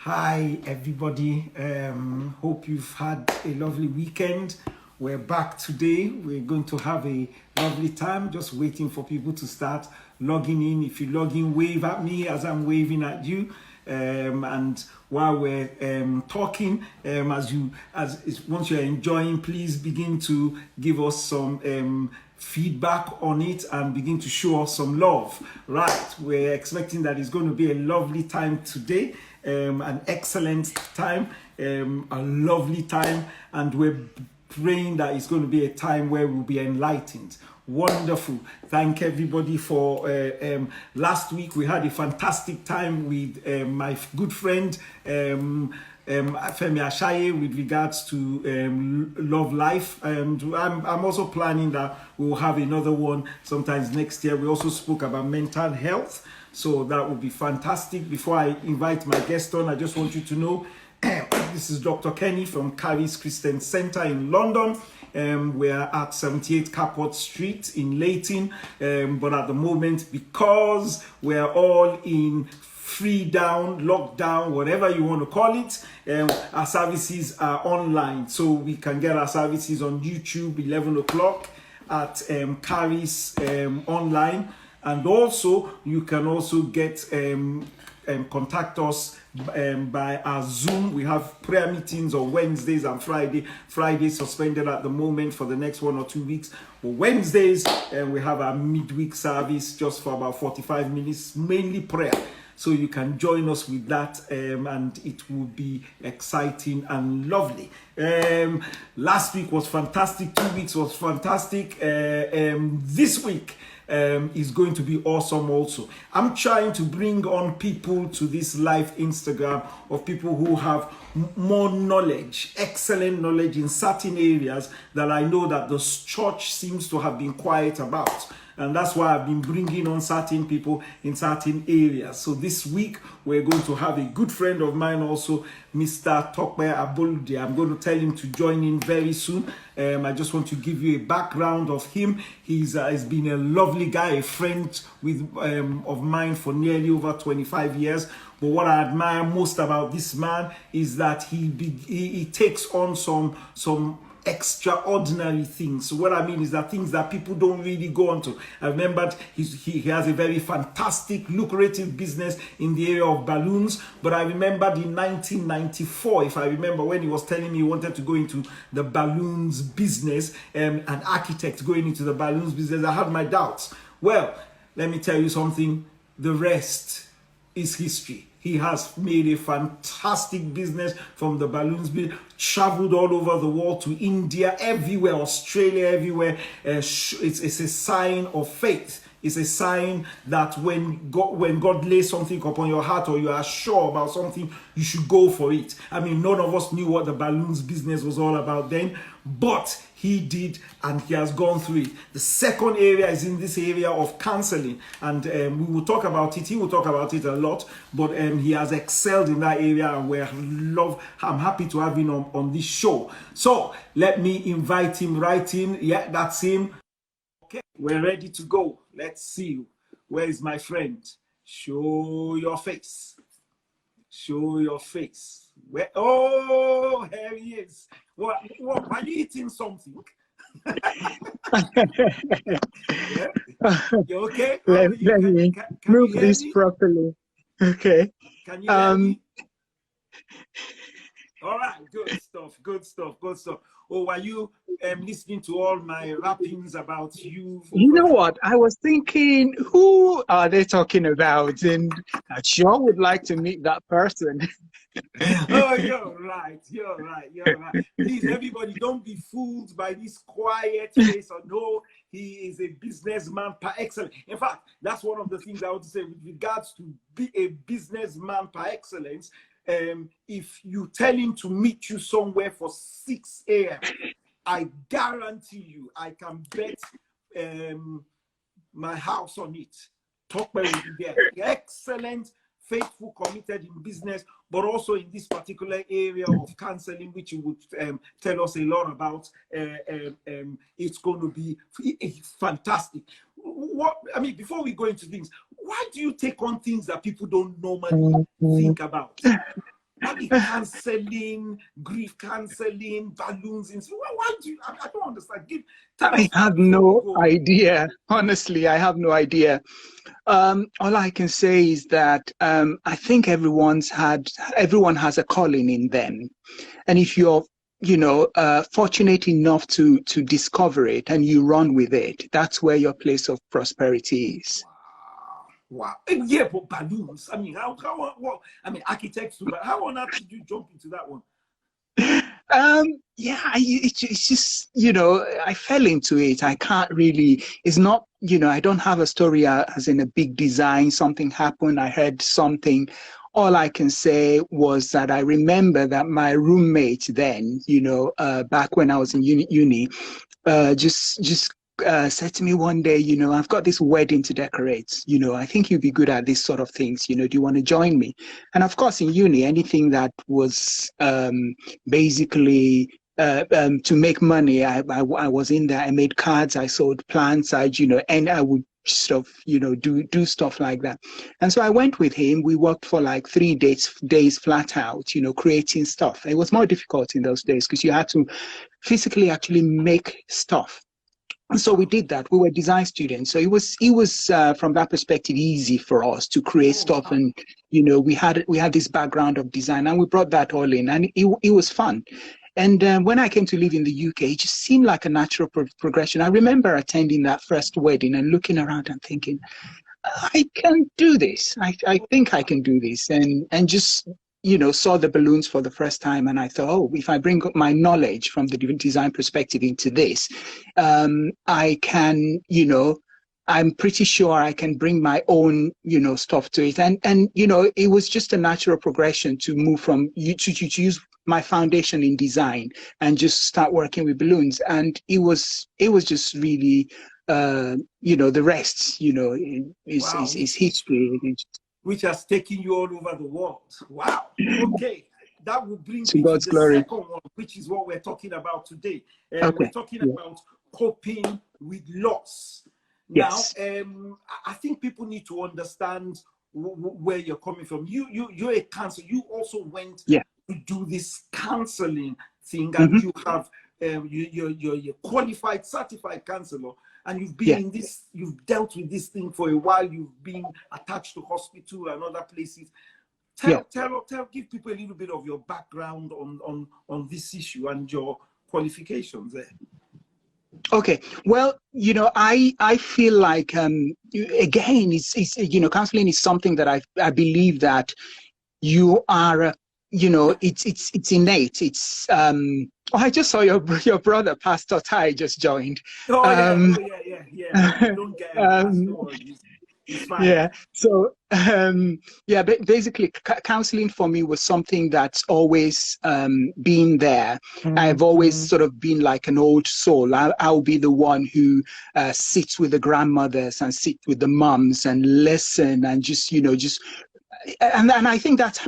Hi, everybody. Hope you've had a lovely weekend. We're back today. We're going to have a lovely time. Just waiting for people to start logging in. If you log in, wave at me as I'm waving at you. And while we're talking, once you're enjoying, please begin to give us some feedback on it and begin to show us some love. Right, we're expecting that it's going to be a lovely time today, an excellent time, a lovely time, and we're praying that it's going to be a time where we'll be enlightened. Wonderful. Thank everybody for last week. We had a fantastic time with my good friend Femi Ashaye with regards to love life, and I'm also planning that we'll have another one sometimes next year. We also spoke about mental health, so that would be fantastic. Before I invite my guest on, I just want you to know this is Dr. Kenny from Caris Christian Center in London. We're at 78 Capot Street in Leighton, but at the moment, because we're all in free down, lockdown, whatever you want to call it, our services are online, so we can get our services on YouTube 11 o'clock at Caris online, and also you can also get contact us by our Zoom. We have prayer meetings on Wednesdays and Fridays suspended at the moment for the next 1 or 2 weeks. But Wednesdays, we have our midweek service just for about 45 minutes, mainly prayer. So you can join us with that, and it will be exciting and lovely. Last week was fantastic. 2 weeks was fantastic. This week is going to be awesome also. I'm trying to bring on people to this live Instagram of people who have more knowledge, excellent knowledge in certain areas that I know that the church seems to have been quiet about. And that's why I've been bringing on certain people in certain areas. So this week, we're going to have a good friend of mine also, Mr. Tokwe Abolde. I'm going to tell him to join in very soon. I just want to give you a background of him. He's been a lovely guy, a friend of mine for nearly over 25 years. But what I admire most about this man is that he takes on some extraordinary things. So what I mean is that things that people don't really go on to. I remembered he has a very fantastic, lucrative business in the area of balloons. But I remembered in 1994, if I remember, when he was telling me he wanted to go into the balloons business, an architect going into the balloons business, I had my doubts. Well, let me tell you something. The rest is history. He has made a fantastic business from the balloons, traveled all over the world to India, everywhere, Australia, everywhere. It's a sign of faith. It's a sign that when God lays something upon your heart or you are sure about something, you should go for it. I mean, none of us knew what the balloons business was all about then, but he did, and he has gone through it. The second area is in this area of counseling, and we will talk about it. He will talk about it a lot, but he has excelled in that area, and I'm happy to have him on this show. So let me invite him right in. Yeah, that's him. Okay, we're ready to go. Let's see. Where is my friend? Show your face. Show your face. Where? Oh, here he is. What? Are you eating something? Yeah. You okay? Let me can move you hear this me? properly. Okay. Can you hear me? All right, good stuff, good stuff, good stuff. Oh, are you listening to all my rappings about you? You know what? I was thinking, who are they talking about? And I sure would like to meet that person. Oh, you're right, you're right, you're right. Please, everybody, don't be fooled by this quiet face. Or no, he is a businessman par excellence. In fact, that's one of the things I want to say with regards to be a businessman par excellence. If you tell him to meet you somewhere for 6 a.m., I guarantee you, I can bet my house on it. Talk will be there. Excellent, faithful, committed in business, but also in this particular area of counseling, which you would tell us a lot about. It's going to be fantastic. What I mean, before we go into things, why do you take on things that people don't normally think about? maybe counseling, grief counseling, balloons. And so why do you, I don't understand. Tell I us have that before we no go on. idea. Honestly, I have no idea. All I can say is that I think everyone has a calling in them, and if you're fortunate enough to discover it and you run with it, that's where your place of prosperity is. Wow. Yeah, but balloons. I mean, well, I mean, architects too, but how on earth did you jump into that one? Yeah, it's just, I fell into it. I can't really, it's not, I don't have a story as in a big design. Something happened. I heard something. All I can say was that I remember that my roommate then, back when I was in uni, just said to me one day, I've got this wedding to decorate. I think you'd be good at this sort of things. Do you want to join me? And of course, in uni, anything that was basically to make money, I was in there. I made cards, I sold plants, and I would sort of, do stuff like that. And so I went with him. We worked for like 3 days flat out, creating stuff. It was more difficult in those days because you had to physically actually make stuff. And so we did that. We were design students, so it was from that perspective easy for us to create stuff, and we had this background of design, and we brought that all in, and it was fun. And when I came to live in the UK, it just seemed like a natural progression. I remember attending that first wedding and looking around and thinking, I can do this. I think I can do this, and just saw the balloons for the first time, and I thought, oh, if I bring my knowledge from the design perspective into this, I can, I'm pretty sure I can bring my own, stuff to it. And it was just a natural progression to move from to use my foundation in design and just start working with balloons. And it was just really, the rest, is history. Which has taken you all over the world. Wow. Okay. That will bring To me to God's the glory. second one, which is what we're talking about today. Okay. We're talking about coping with loss. Yes. Now, I think people need to understand where you're coming from. You're a counselor. You also went to do this counseling thing, and you have you're a qualified, certified counselor. And you've been in this, you've dealt with this thing for a while. You've been attached to hospital and other places. Give people a little bit of your background on this issue and your qualifications there. Okay. Well, I feel like again, it's counseling is something that I believe that you are, it's innate. It's I just saw your brother, Pastor Ty, just joined. Oh yeah. Don't get it's fine. Yeah. So basically, counseling for me was something that's always been there. I've always sort of been like an old soul. I'll be the one who sits with the grandmothers and sit with the mums and listen and just and I think that's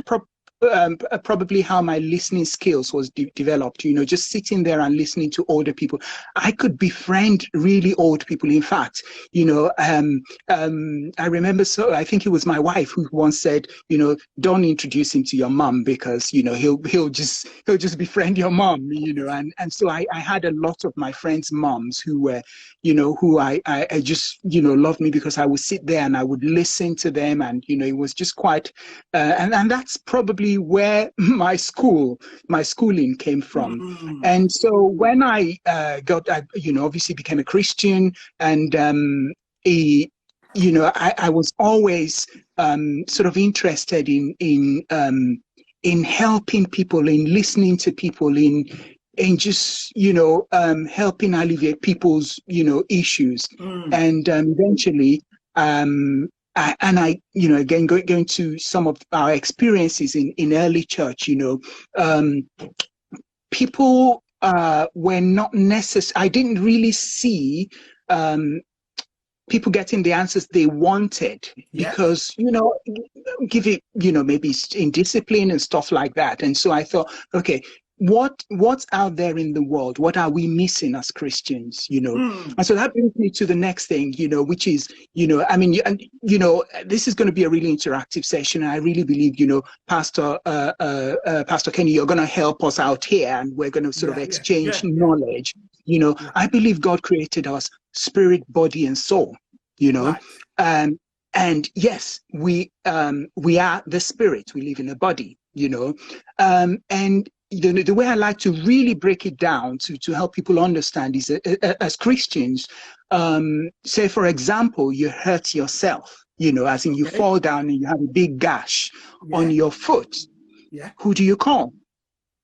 probably how my listening skills was developed, just sitting there and listening to older people. I could befriend really old people. In fact, I remember, so I think it was my wife who once said, don't introduce him to your mom because, he'll just befriend your mom, and so I had a lot of my friends' moms who were, who I just, loved me because I would sit there and I would listen to them, and, it was just quite, and that's probably where my schooling came from. And so when I obviously became a Christian, and I was always sort of interested in helping people, in listening to people, in just helping alleviate people's issues, and eventually again, going to some of our experiences in early church, people were not necessary. I didn't really see people getting the answers they wanted because, give it, maybe in discipline and stuff like that. And so I thought, okay, what's out there in the world? What are we missing as Christians? And so that brings me to the next thing, which is, I mean, and this is going to be a really interactive session. And I really believe, Pastor Kenny, you're going to help us out here, and we're going to sort of exchange knowledge. I believe God created us spirit, body, and soul. Right. And yes, we are the spirit. We live in a body. And the way I like to really break it down to help people understand is as Christians, say, for example, you hurt yourself, as in you fall down and you have a big gash on your foot. Yeah. Who do you call?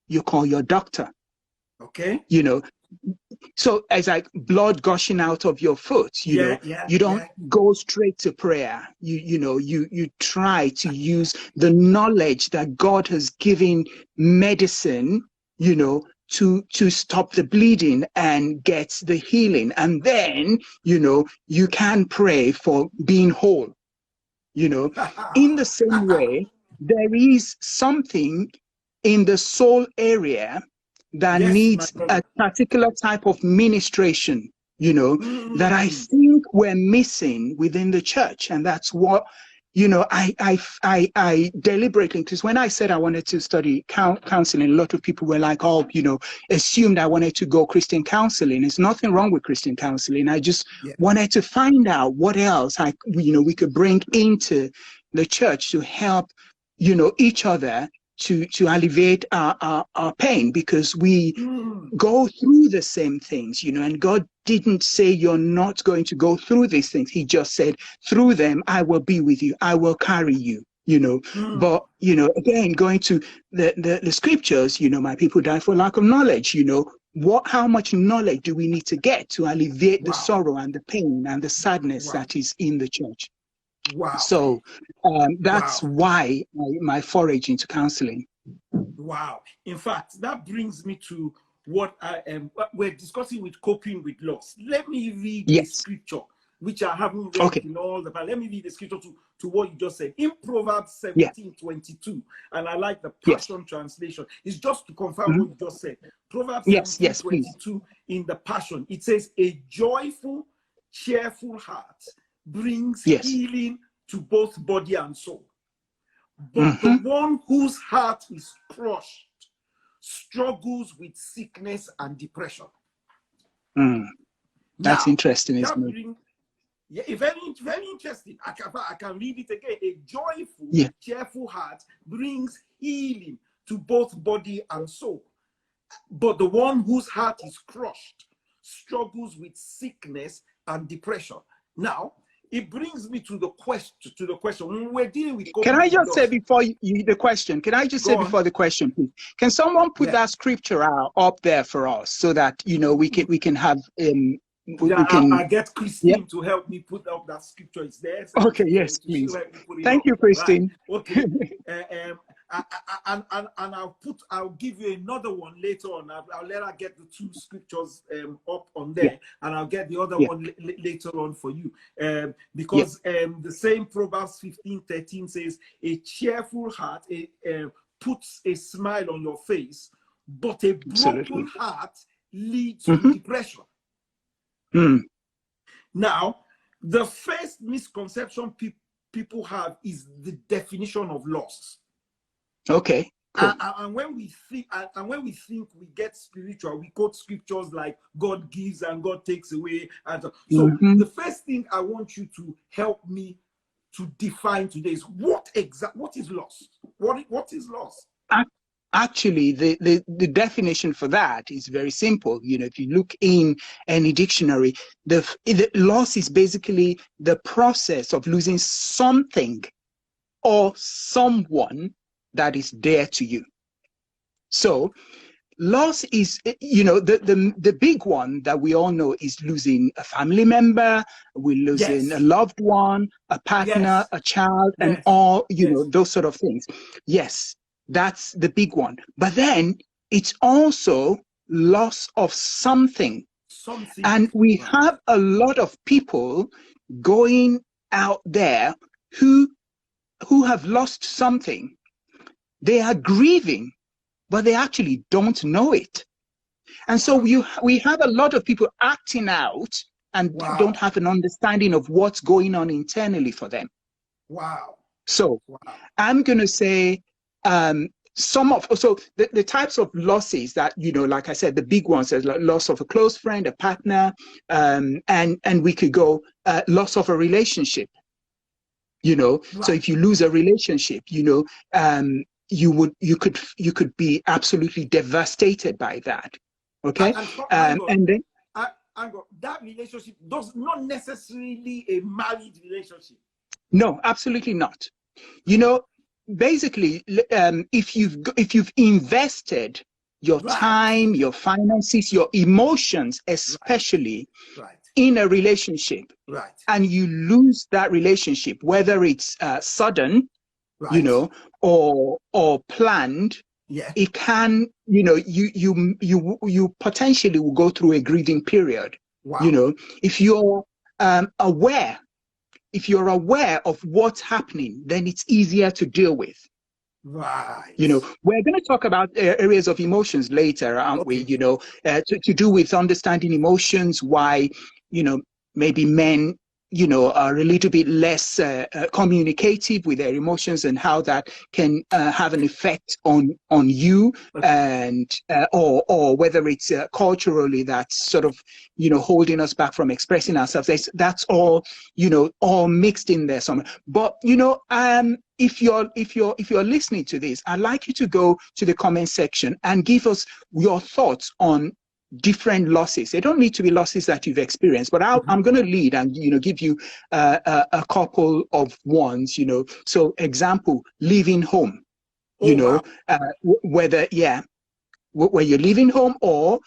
You call your doctor. Okay. So it's like blood gushing out of your foot, you don't go straight to prayer. You try to use the knowledge that God has given medicine, to stop the bleeding and get the healing. And then, you can pray for being whole. In the same way, there is something in the soul area that needs a particular type of ministration, that I think we're missing within the church. And that's what, I deliberately, because when I said I wanted to study counseling, a lot of people were like, assumed I wanted to go Christian counseling. There's nothing wrong with Christian counseling. I just wanted to find out what else we could bring into the church to help, each other to alleviate our pain, because we go through the same things, and God didn't say you're not going to go through these things. He just said, through them, I will be with you. I will carry you, But, again, going to the scriptures, my people die for lack of knowledge, how much knowledge do we need to get to alleviate the sorrow and the pain and the sadness that is in the church? Wow. So that's why my forage into counseling. Wow. In fact, that brings me to what we're discussing with coping with loss. Let me read the scripture, which I haven't read in all the time. Let me read the scripture to what you just said. In Proverbs 17:22, and I like the Passion translation. It's just to confirm what you just said. Proverbs 17:22 in the Passion. It says, a joyful, cheerful heart brings healing to both body and soul. But the one whose heart is crushed struggles with sickness and depression. That's interesting, isn't it? Very, very interesting. I can read it again. A joyful, cheerful heart brings healing to both body and soul. But the one whose heart is crushed struggles with sickness and depression. Now, it brings me to the question. When we're dealing with COVID, can I just say before the question? Can I just say before the question, please? Can someone put that scripture up there for us so that we can have I get Christine to help me put up that scripture. It's there. So okay. Yes, please. Thank you, Christine. Right. Okay. And I'll give you another one later on. I'll let her get the two scriptures up on there, and I'll get the other one later on for you. Because the same Proverbs 15:13 says, a cheerful heart puts a smile on your face, but a broken heart leads to depression. Now, the first misconception people have is the definition of loss. Okay. Cool. And when we think, we get spiritual, we quote scriptures like God gives and God takes away. And so the first thing I want you to help me to define today is what is loss? What is loss? Actually, the definition for that is very simple. If you look in any dictionary, the loss is basically the process of losing something or someone that is dear to you. So loss is, the big one that we all know is losing a family member, we're losing a loved one, a partner, a child, and all, those sort of things. Yes, that's the big one. But then it's also loss of something. And we have a lot of people going out there who have lost something. They are grieving, but they actually don't know it. And so we have a lot of people acting out and don't have an understanding of what's going on internally for them. Wow. So I'm going to say the types of losses that, like I said, the big ones is like loss of a close friend, a partner, and we could go loss of a relationship. So if you lose a relationship, you could be absolutely devastated by that. Okay, and then that relationship does not necessarily a married relationship. No, absolutely not. Basically, if you've invested your time, your finances, your emotions, especially in a relationship, and you lose that relationship, whether it's sudden, or planned, it can, you potentially will go through a grieving period. If you're aware. If you're aware of what's happening, then it's easier to deal with. Right. We're going to talk about areas of emotions later, aren't we? To do with understanding emotions, why, maybe men, are a little bit less communicative with their emotions, and how that can have an effect on you, and or whether it's culturally that's sort of holding us back from expressing ourselves. That's all all mixed in there somewhere. But if you're listening to this, I'd like you to go to the comment section and give us your thoughts on different losses. They don't need to be losses that you've experienced, but I'm going to lead and give you a couple of ones. So example, leaving home. Whether where you're leaving home, or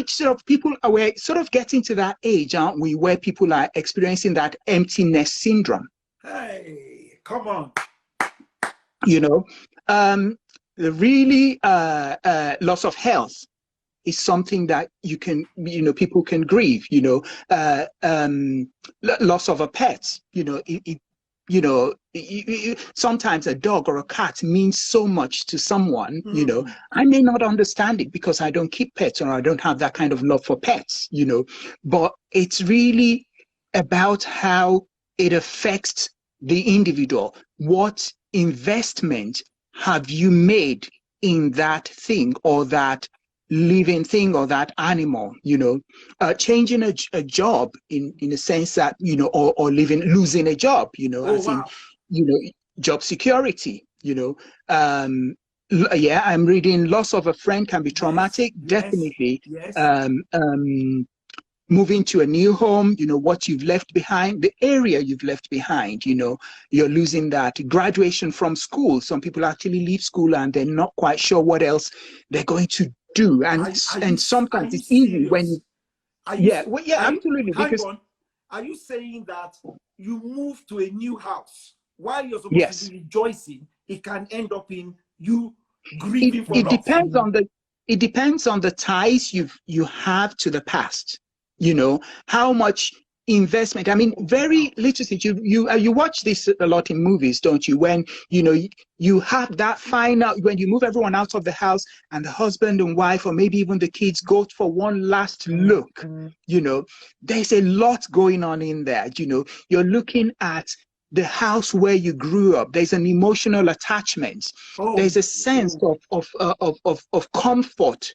sort of people are, we're sort of getting to that age, aren't we, where people are experiencing that emptiness syndrome. Hey, come on. The really loss of health is something that you can, people can grieve. Loss of a pet. Sometimes a dog or a cat means so much to someone. I may not understand it because I don't keep pets, or I don't have that kind of love for pets. But it's really about how it affects the individual. What investment have you made in that thing, or that living thing, or that animal? Changing a job in a sense that, or losing a job, in job security. I'm reading loss of a friend can be traumatic. Definitely. Moving to a new home, what you've left behind, the area you've left behind, you're losing that. Graduation from school. Some people actually leave school and they're not quite sure what else they're going to do. And sometimes it's easy when you... absolutely. Hang on. Are you saying that you move to a new house while you're supposed to be rejoicing, it can end up in you grieving for loss? It depends on the ties you have to the past. How much investment. I mean, very literally, you watch this a lot in movies, don't you? When you have that final, when you move everyone out of the house and the husband and wife, or maybe even the kids, go for one last look. There's a lot going on in there. You're looking at the house where you grew up. There's an emotional attachment. There's a sense of comfort.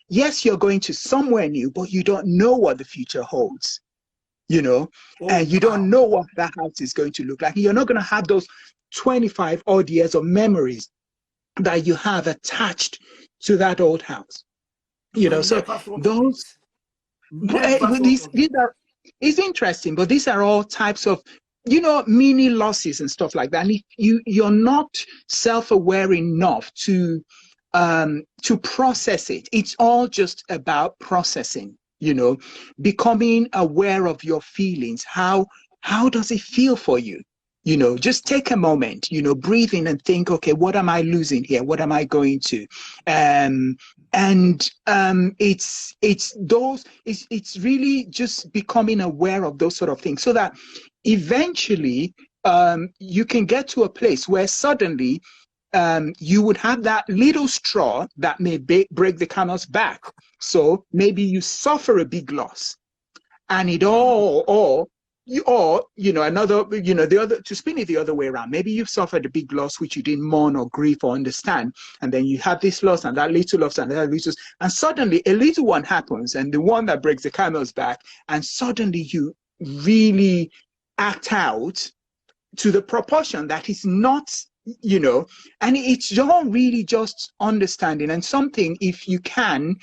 Yes, you're going to somewhere new, but you don't know what the future holds. And you don't know what that house is going to look like. You're not going to have those 25 odd years of memories that you have attached to that old house. So those these are, it's interesting, but these are all types of mini losses and stuff like that. And if you're not self-aware enough to process it, it's all just about processing. Becoming aware of your feelings. How does it feel for you? Just take a moment, breathe in and think, okay, what am I losing here? What am I going to? It's really just becoming aware of those sort of things, so that eventually you can get to a place where suddenly you would have that little straw that may break the camel's back. So maybe you suffer a big loss, and it all, or another, the other, to spin it the other way around. Maybe you've suffered a big loss which you didn't mourn or grieve or understand, and then you have this loss and that little loss and that little, and suddenly a little one happens, and the one that breaks the camel's back, and suddenly you really act out to the proportion that is not, and it's all really just understanding, and something, if you can,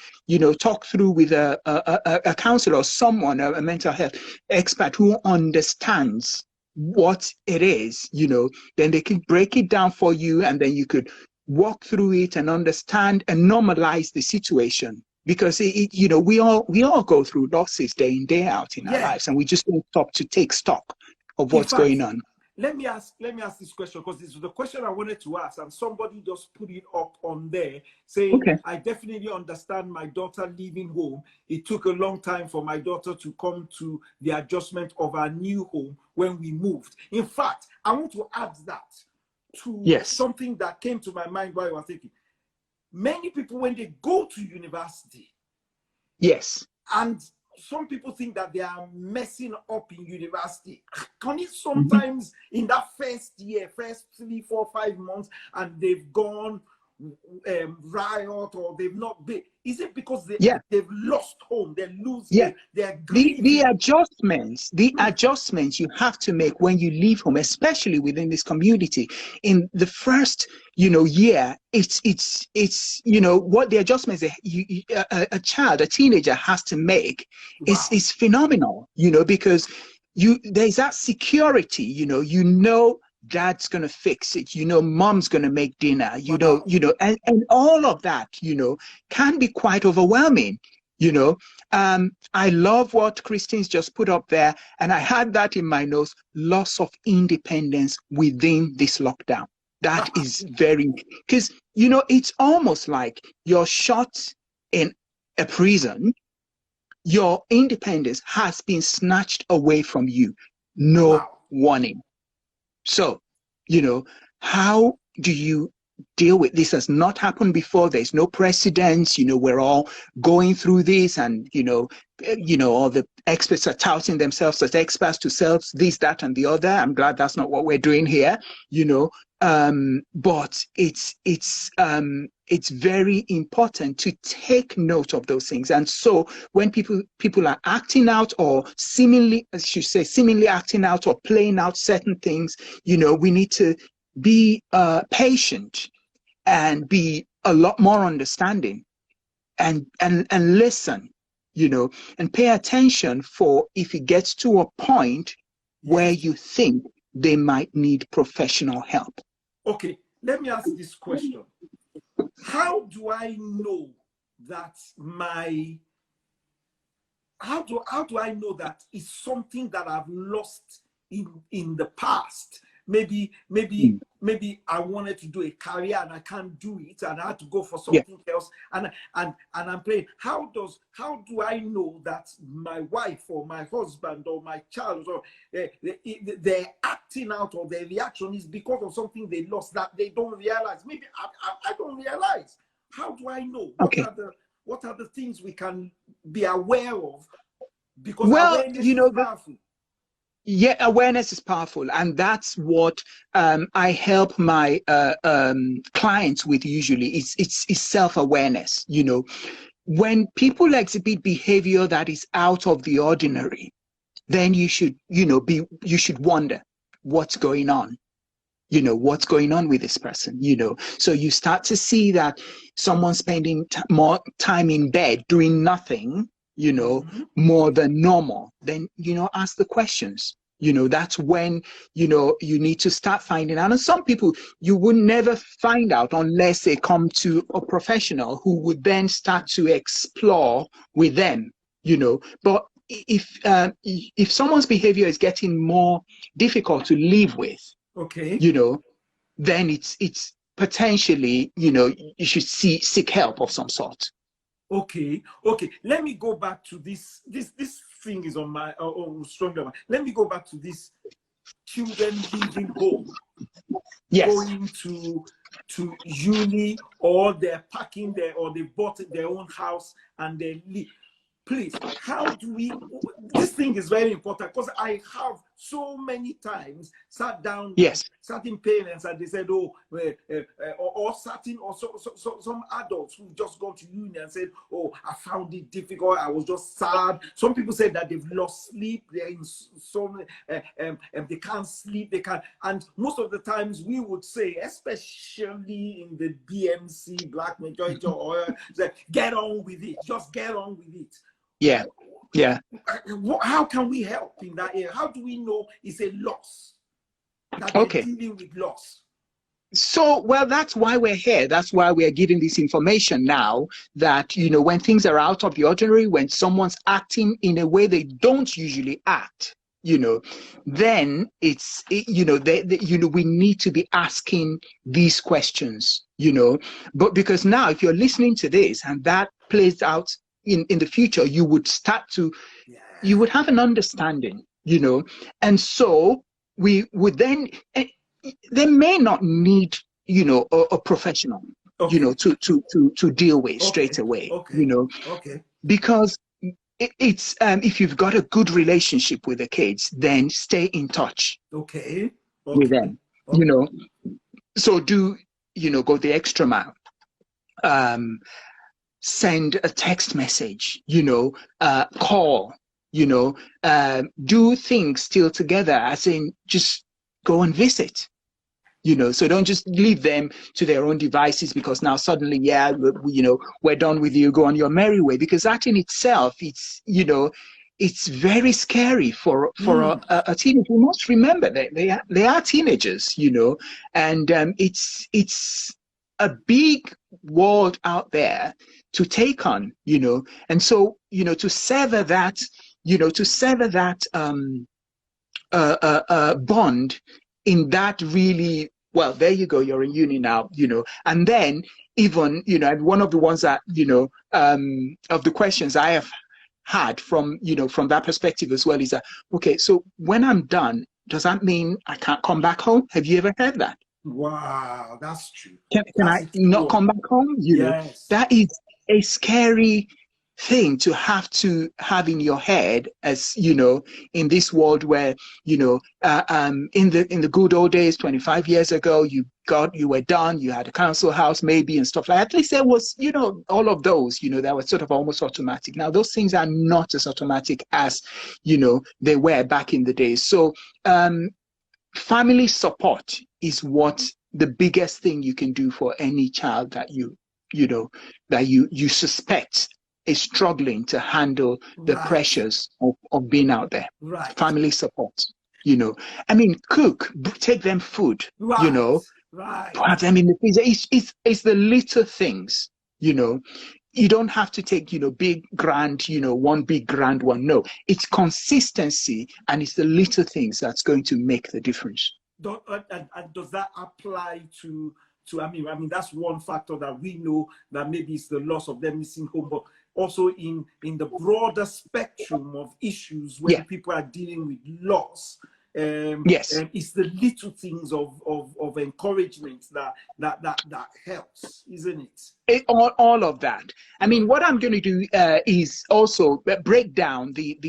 talk through with a counselor or someone, a mental health expert who understands what it is, then they can break it down for you, and then you could walk through it and understand and normalize the situation. Because we all go through losses day in, day out in our lives, and we just don't stop to take stock of what's going on. Let me ask this question, because this is the question I wanted to ask, and somebody just put it up on there saying, okay, I definitely understand my daughter leaving home. It took a long time for my daughter to come to the adjustment of our new home when we moved. In fact, I want to add that to something that came to my mind while I was thinking. Many people, when they go to university, and some people think that they are messing up in university. Can it sometimes in that first year, first 3, 4, 5 months, and they've gone riot, or they've not been? Is it because they've lost home? They're losing. The adjustments you have to make when you leave home, especially within this community, in the first year, it's what the adjustments a child, a teenager has to make is phenomenal, because there's that security, dad's gonna fix it, mom's gonna make dinner, and all of that, can be quite overwhelming. I love what Christine's just put up there, and I had that in my notes: loss of independence within this lockdown. That is very, because it's almost like you're shut in a prison. Your independence has been snatched away from you, no warning. So, how do you deal with this? Has not happened before. There's no precedence. We're all going through this, and all the experts are touting themselves as experts to sell this, that, and the other. I'm glad that's not what we're doing here. But it's very important to take note of those things. And so when people are acting out, or seemingly acting out or playing out certain things, we need to be patient and be a lot more understanding, and listen, and pay attention for if it gets to a point where you think they might need professional help. Okay, let me ask this question. How do I know that how do I know that it's something that I've lost in the past? Maybe I wanted to do a career and I can't do it, and I had to go for something else, and I'm playing. How do I know that my wife or my husband or my child, or they're acting out, or their reaction is because of something they lost that they don't realize? Maybe I don't realize. How do I know? What are the things we can be aware of? Because awareness is powerful. Yeah, awareness is powerful, and that's what I help my clients with usually. It's self-awareness. When people exhibit behavior that is out of the ordinary, then you should wonder what's going on. What's going on with this person. So you start to see that someone's spending more time in bed doing nothing, more than normal, then, ask the questions. That's when, you need to start finding out. And some people you would never find out unless they come to a professional who would then start to explore with them, But if someone's behavior is getting more difficult to live with, then it's potentially, you should seek help of some sort. Okay. Let me go back to this thing is on my stronger. Let me go back to this children leaving home, Yes. going to uni, or they're packing their, or they bought their own house and they leave. Please, how do we, this thing is very important, because I have so many times sat down with Yes. certain parents and they said, oh, or certain, or some adults who just gone to uni and said, oh, I found it difficult, I was just sad. Some people said that they've lost sleep, they're in some, they can't sleep, they can't, and most of the times we would say, especially in the BMC, Black majority, or get on with it, just get on with it. Yeah. Yeah. How can we help in that area? How do we know it's a loss? That Okay. they're dealing with loss. So, well, that's why we're here. That's why we're giving this information now, that, you know, when things are out of the ordinary, when someone's acting in a way they don't usually act, you know, then you know, you know, we need to be asking these questions, you know, but because now if you're listening to this and that plays out in the future, you would start to, you would have an understanding, you know, and so we would then, they may not need, you know, a professional, you know, to deal with straight away, you know, because it's if you've got a good relationship with the kids, then stay in touch with them, you know. So do, you know, go the extra mile. Send a text message, you know, call, you know, do things still together, as in just go and visit, you know. So don't just leave them to their own devices, because now suddenly, yeah, you know, we're done with you, go on your merry way, because that in itself, it's, you know, it's very scary for a teenager. We must remember that they are teenagers, you know, and it's a big world out there to take on, you know. And so, you know, to sever that, you know, to sever that bond in that really, well, there you go, you're in uni now, you know. And then even, you know, and one of the ones that, you know, of the questions I have had from, you know, from that perspective as well is that, okay, so when I'm done, does that mean I can't come back home? Have you ever heard that? Wow, that's true. Can I not come back home? You know, that is a scary thing to have in your head, as you know, in this world where, you know, in the good old days, 25 years ago, you were done, you had a council house maybe and stuff like that. At least there was, you know, all of those, you know, that was sort of almost automatic. Now those things are not as automatic as, you know, they were back in the days. So family support is what the biggest thing you can do for any child that you know, that you suspect is struggling to handle the pressures of being out there. Family support, you know. I mean, cook, take them food, you know, put them in the freezer. It's the little things, you know. You don't have to take, you know, big grand, you know, one big grand one. No, it's consistency, and it's the little things that's going to make the difference. And does that apply to I mean that's one factor that we know, that maybe it's the loss of them missing home, but also in the broader spectrum of issues when people are dealing with loss. It's the little things of encouragement that helps, isn't it? All of that. I mean, what I'm going to do is also break down the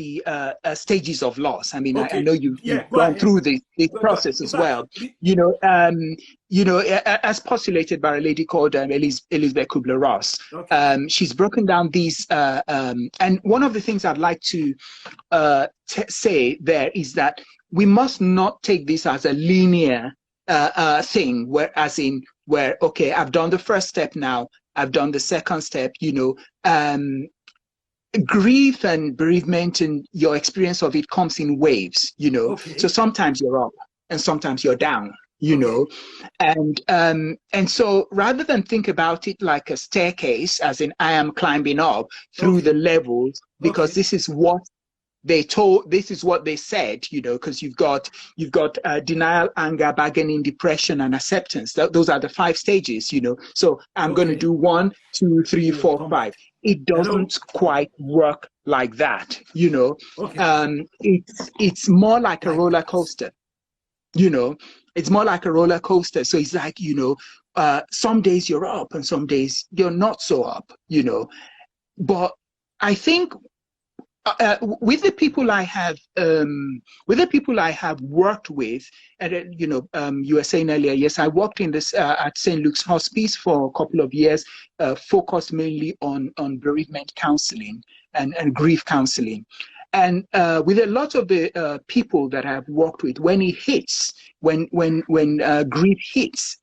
stages of loss. I mean, I know you've gone through this process as well. You know, as postulated by a lady called Elizabeth Kubler-Ross. She's broken down these, and one of the things I'd like to say there is that we must not take this as a linear thing, where okay, I've done the first step now, I've done the second step, you know. Grief and bereavement and your experience of it comes in waves, you know. So sometimes you're up and sometimes you're down, you know. And so rather than think about it like a staircase, as in I am climbing up through the levels, because this is what they told, this is what they said, you know, because you've got denial, anger, bargaining, depression, and acceptance. Those are the 5 stages, you know. So I'm going to do 1, 2, 3, 4, 5. It doesn't quite work like that, you know. It's more like a roller coaster. You know, it's more like a roller coaster. So it's like, some days you're up and some days you're not so up, But I think with the people I have worked with, and you were saying earlier, yes, I worked in this at St. Luke's Hospice for a couple of years, focused mainly on bereavement counseling and grief counseling. And with a lot of the people that I've worked with, when it hits, when grief hits,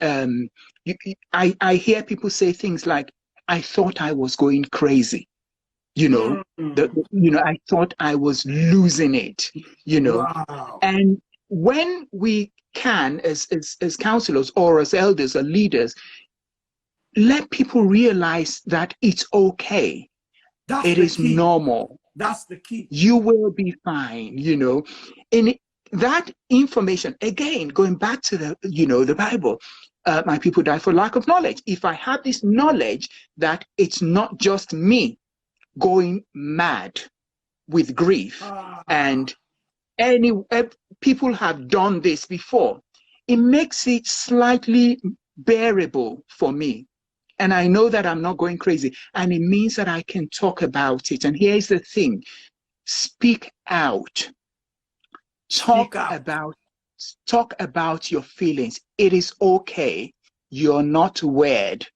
I hear people say things like, "I thought I was going crazy." I thought I was losing it, Wow. And when we can, as counselors or as elders or leaders, let people realize that it's okay. That's It the is key. normal. That's the key. You will be fine, And that information, again, going back to the Bible, my people die for lack of knowledge. If I have this knowledge that it's not just me going mad with grief, and people have done this before, it makes it slightly bearable for me. And I know that I'm not going crazy, and it means that I can talk about it. And here's the thing: speak out. Talk about your feelings. It is okay. You're not weird,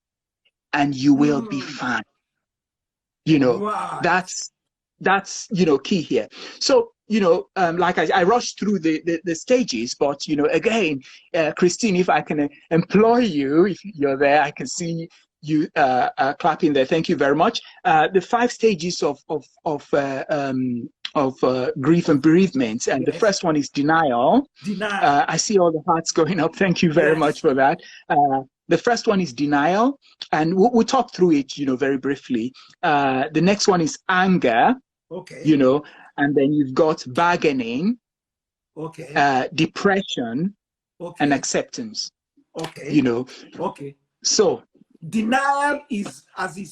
and you will be fine. Right. That's key here. So like I rushed through the stages, but again, Christine, if I can employ you, if you're there, I can see you clapping there. Thank you very much. The 5 stages of grief and bereavement, and the first one is denial. I see all the hearts going up. Thank you very much for that. The first one is denial, and we'll talk through it, very briefly. The next one is anger. Okay. And then you've got bargaining. Okay. Depression. Okay. And acceptance. Okay. Okay. So denial is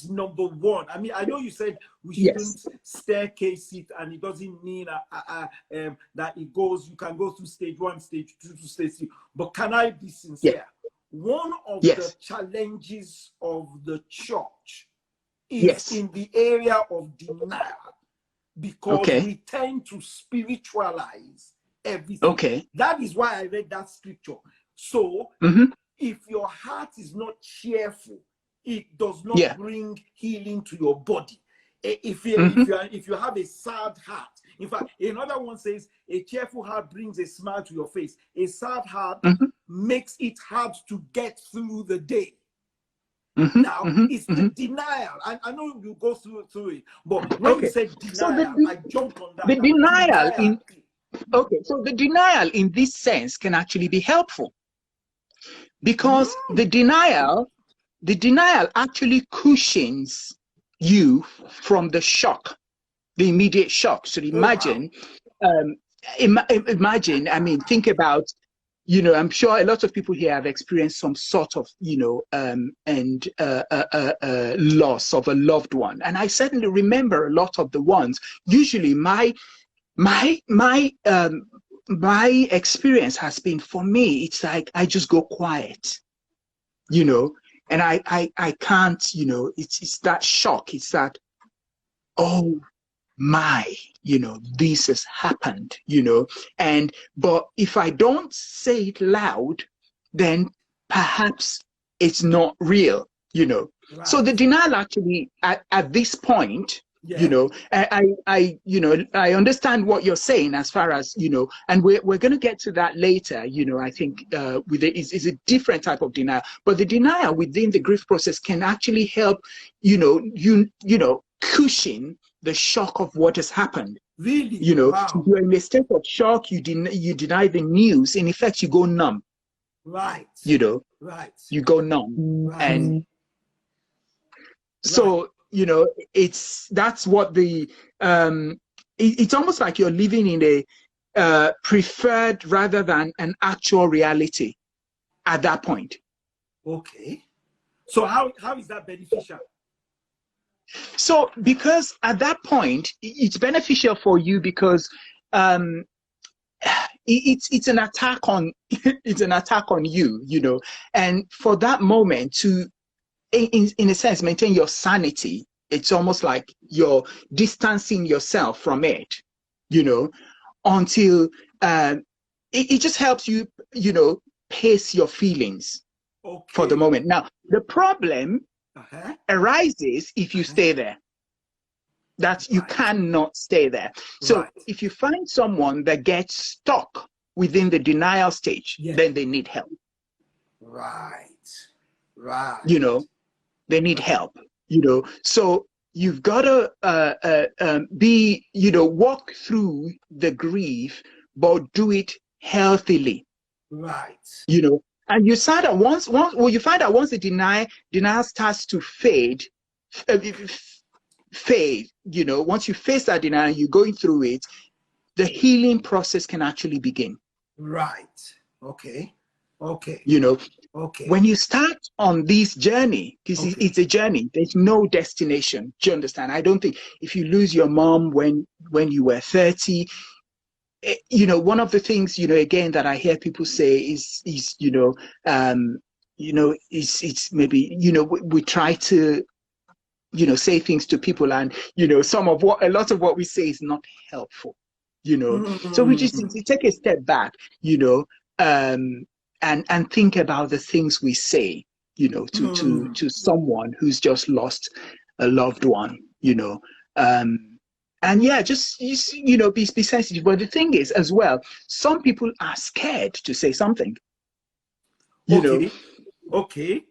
number one. I mean, I know you said we shouldn't staircase it, and it doesn't mean that it goes. You can go through stage 1, stage 2 to stage 3. But can I be sincere? Yeah. One of the challenges of the church is in the area of denial, because we tend to spiritualize everything. Okay. That is why I read that scripture. So if your heart is not cheerful, it does not bring healing to your body. If you have a sad heart, in fact, another one says a cheerful heart brings a smile to your face. A sad heart makes it hard to get through the day. Now, it's the denial. I know you go through it, but when you said denial, I jumped on that. The denial so the denial in this sense can actually be helpful, because the denial actually cushions you from the shock, the immediate shock. So imagine, imagine, I mean, think about, I'm sure a lot of people here have experienced some sort of, loss of a loved one. And I certainly remember a lot of the ones. Usually my experience has been, for me, it's like I just go quiet, and I can't, it's that shock. It's that, oh my, this has happened, but if I don't say it loud, then perhaps it's not real, Right. So the denial actually at this point, I understand what you're saying as far as, and we're going to get to that later, I think with it is a different type of denial, but the denial within the grief process can actually help, cushion the shock of what has happened. Really? Wow. You're in a state of shock, you deny the news, in effect you go numb. Right. Right. You go numb. Right. And so that's what the it's almost like you're living in a preferred rather than an actual reality at that point. Okay. So how is that beneficial? So because at that point it's beneficial for you because it's an attack on it's an attack on you, you know. And for that moment to, in a sense, maintain your sanity, it's almost like you're distancing yourself from it, you know, until it just helps you, you know, pace your feelings for the moment. Now, the problem arises if you stay there. That you cannot stay there. So if you find someone that gets stuck within the denial stage, then they need help. Right. You know, they need help, you know. So you've got to be, you know, walk through the grief, but do it healthily. Right. You know, and you find out once you find out once the denial starts to fade, you know, once you face that denial, you're going through it, the healing process can actually begin. Right. Okay. You know, when you start on this journey, because it's a journey, there's no destination. Do you understand? I don't think if you lose your mom when you were 30, you know, one of the things, you know, again, that I hear people say is you know, it's maybe, you know, we try to, you know, say things to people, and, you know, a lot of what we say is not helpful, you know. So we just need to take a step back, you know, and think about the things we say, you know, to someone who's just lost a loved one, you know. And yeah, just, you know, be sensitive. But the thing is, as well, some people are scared to say something, you know. Okay.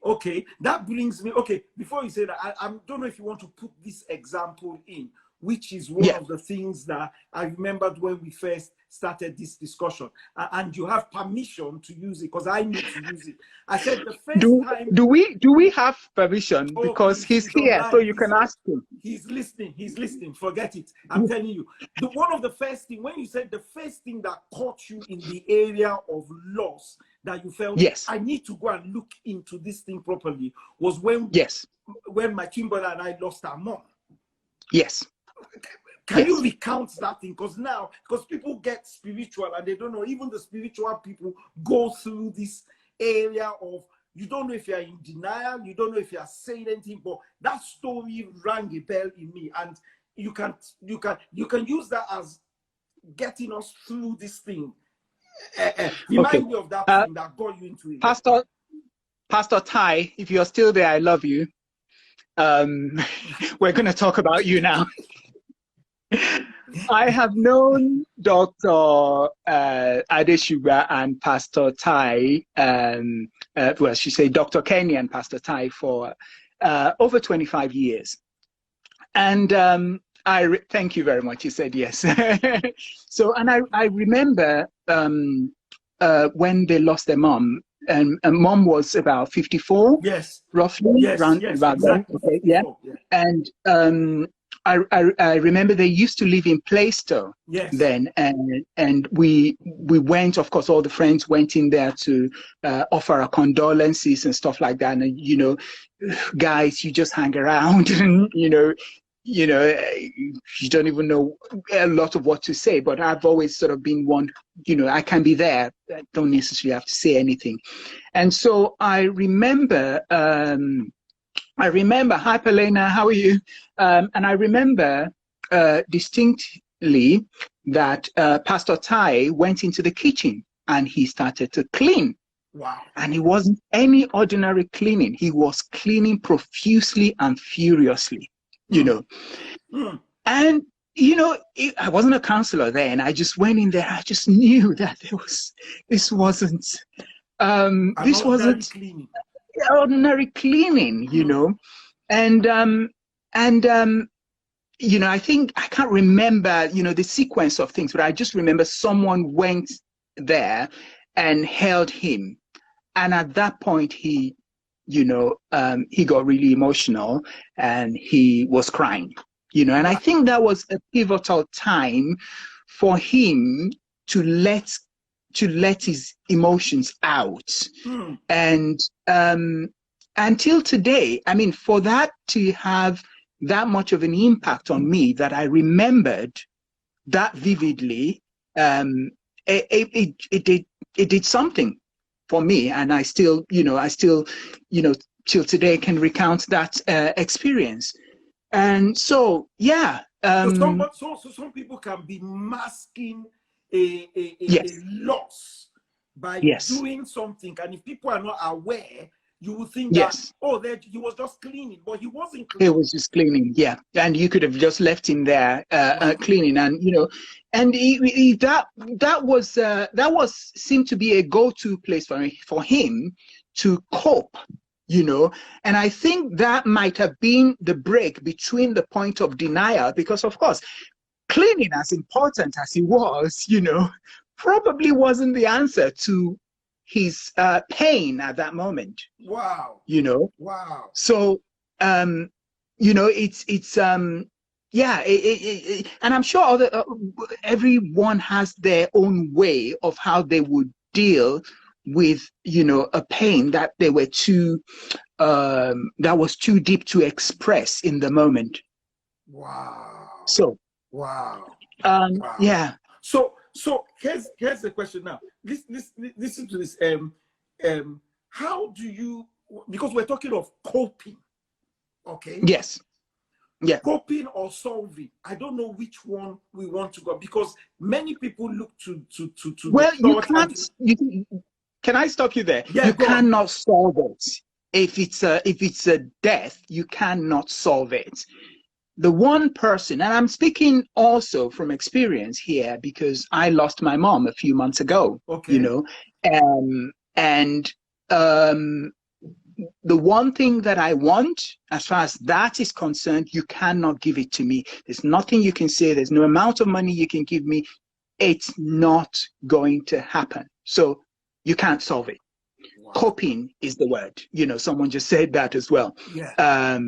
That brings me, before you say that, I don't know if you want to put this example in, which is one of the things that I remembered when we first started this discussion. And you have permission to use it, because I need to use it. I said the first time... Do we have permission? Because he's here, online, so you can ask him. He's listening. Forget it. I'm telling you. One of the first thing, when you said the first thing that caught you in the area of loss, that you felt, I need to go and look into this thing properly, was when my twin brother and I lost our mom. Yes. Can you recount that thing? Because people get spiritual and they don't know, even the spiritual people go through this area of, you don't know if you're in denial, you don't know if you're saying anything, but that story rang a bell in me, and you can use that as getting us through this thing. Remind me of that thing that got you into it. Pastor Ty, if you're still there, I love you. We're going to talk about you now. I have known Dr. Adeshuga and Pastor Ty, well, she said Dr. Kenny and Pastor Ty for over 25 years. And thank you very much. He said yes. So, and I remember when they lost their mom, and mom was about 54, roughly, around exactly. Okay, yeah. And I remember they used to live in Plaistow then, and we went, of course, all the friends went in there to offer our condolences and stuff like that. And you know, guys, you just hang around, and you know, you don't even know a lot of what to say. But I've always sort of been one, you know, I can be there. I don't necessarily have to say anything. And so I remember, hi Pelena, how are you? And I remember distinctly that Pastor Ty went into the kitchen and he started to clean. Wow. And it wasn't any ordinary cleaning. He was cleaning profusely and furiously, you know. And, you know, I wasn't a counselor then. I just went in there. I just knew that this wasn't ordinary cleaning, you know. And you know, I think, I can't remember, you know, the sequence of things, but I just remember someone went there and held him. And at that point, he, you know, he got really emotional and he was crying, you know. And I think that was a pivotal time for him to let his emotions out. And until today, I mean, for that to have that much of an impact on me, that I remembered that vividly, it did something for me, and I still, till today can recount that experience. And so, yeah. So some people can be masking a Yes. loss by Yes. doing something, and if people are not aware, you will think that, Yes. oh, that he was just cleaning, but he wasn't He cleaning. was just cleaning, yeah, and you could have just left him there cleaning, and and that was seemed to be a go-to place for him to cope, and I think that might have been the break between the point of denial, because of course, cleaning, as important as he was, probably wasn't the answer to his pain at that moment. Wow. Wow. So it's yeah, and I'm sure everyone has their own way of how they would deal with a pain that they were too that was too deep to express in the moment. Wow. So wow. Yeah. So here's the question now. Listen to this. How do you, because we're talking of coping, okay? Yes. Yeah. Coping or solving. I don't know which one we want to go, because many people look to well, you can't. Can I stop you there? Yeah, you cannot solve it. If it's a death, you cannot solve it. The one person, and I'm speaking also from experience here, because I lost my mom a few months ago. Okay. The one thing that I want, as far as that is concerned, you cannot give it to me. There's nothing you can say. There's no amount of money you can give me. It's not going to happen. So you can't solve it. Wow. Coping is the word. Someone just said that as well. Yeah.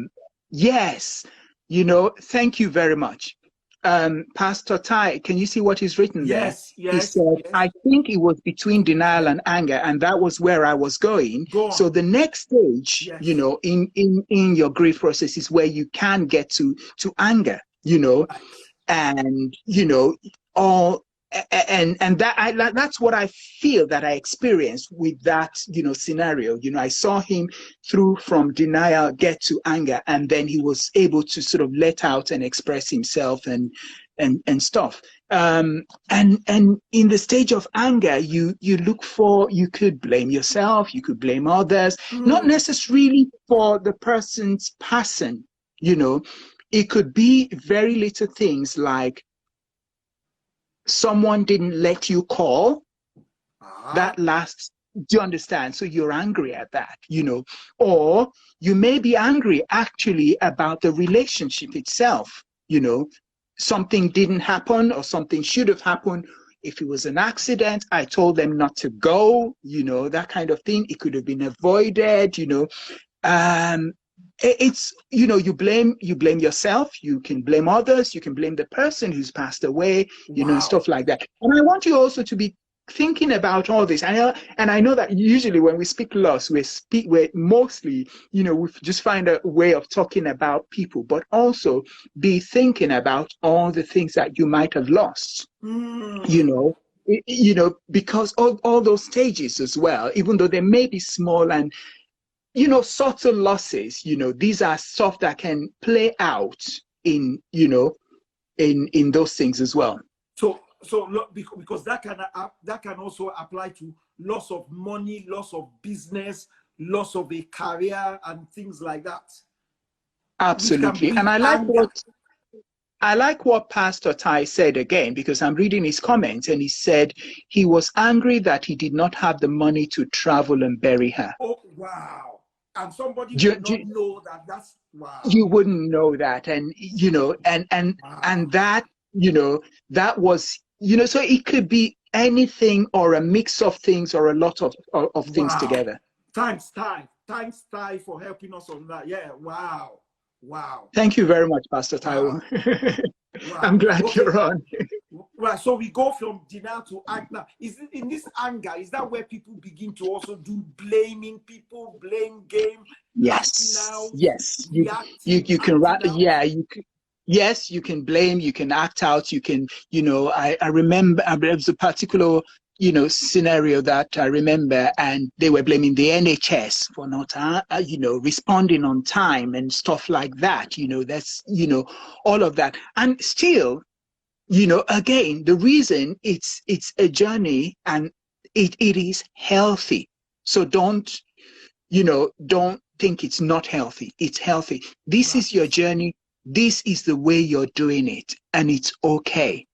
Yes. Thank you very much. Pastor Tai, can you see what he's written there? Yes. He said, yes. I think it was between denial and anger, and that was where I was going. So the next stage, yes. In your grief process is where you can get to anger, and all. And that's what I feel that I experienced with that scenario. I saw him through from denial get to anger, and then he was able to sort of let out and express himself and stuff. And in the stage of anger, you could blame yourself, you could blame others, not necessarily for the person's passing. It could be very little things like, someone didn't let you call that last. Do you understand? So you're angry at that, or you may be angry actually about the relationship itself. Something didn't happen, or something should have happened. If it was an accident, I told them not to go, that kind of thing. It could have been avoided, it's you blame yourself, you can blame others, you can blame the person who's passed away, and stuff like that. And I want you also to be thinking about all this. And I know that usually when we speak loss, we're mostly, we just find a way of talking about people, but also be thinking about all the things that you might have lost, because all those stages as well, even though they may be small and subtle losses, these are stuff that can play out in those things as well. So because that can also apply to loss of money, loss of business, loss of a career, and things like that. Absolutely. And I like what Pastor Tai said again, because I'm reading his comments, and he said he was angry that he did not have the money to travel and bury her. Oh, wow. And somebody would not know that. That's wow. You wouldn't know that, and and that that was so it could be anything, or a mix of things, or a lot of things together. Thanks, Ty, for helping us on that. Yeah, wow. Thank you very much, Pastor Taiwo. Wow. I'm glad you're on. Right, so we go from denial to anger. Is it in this anger? Is that where people begin to also do blaming people, blame game? Yes. Yes. You can write. Yeah. yes, you can blame, you can act out, you can, I remember there was a particular, scenario that I remember, and they were blaming the NHS for not, responding on time and stuff like that. That's, all of that. And still, again, the reason it's a journey, and it is healthy. So don't think it's not healthy. It's healthy. This is your journey. This is the way you're doing it, and it's okay.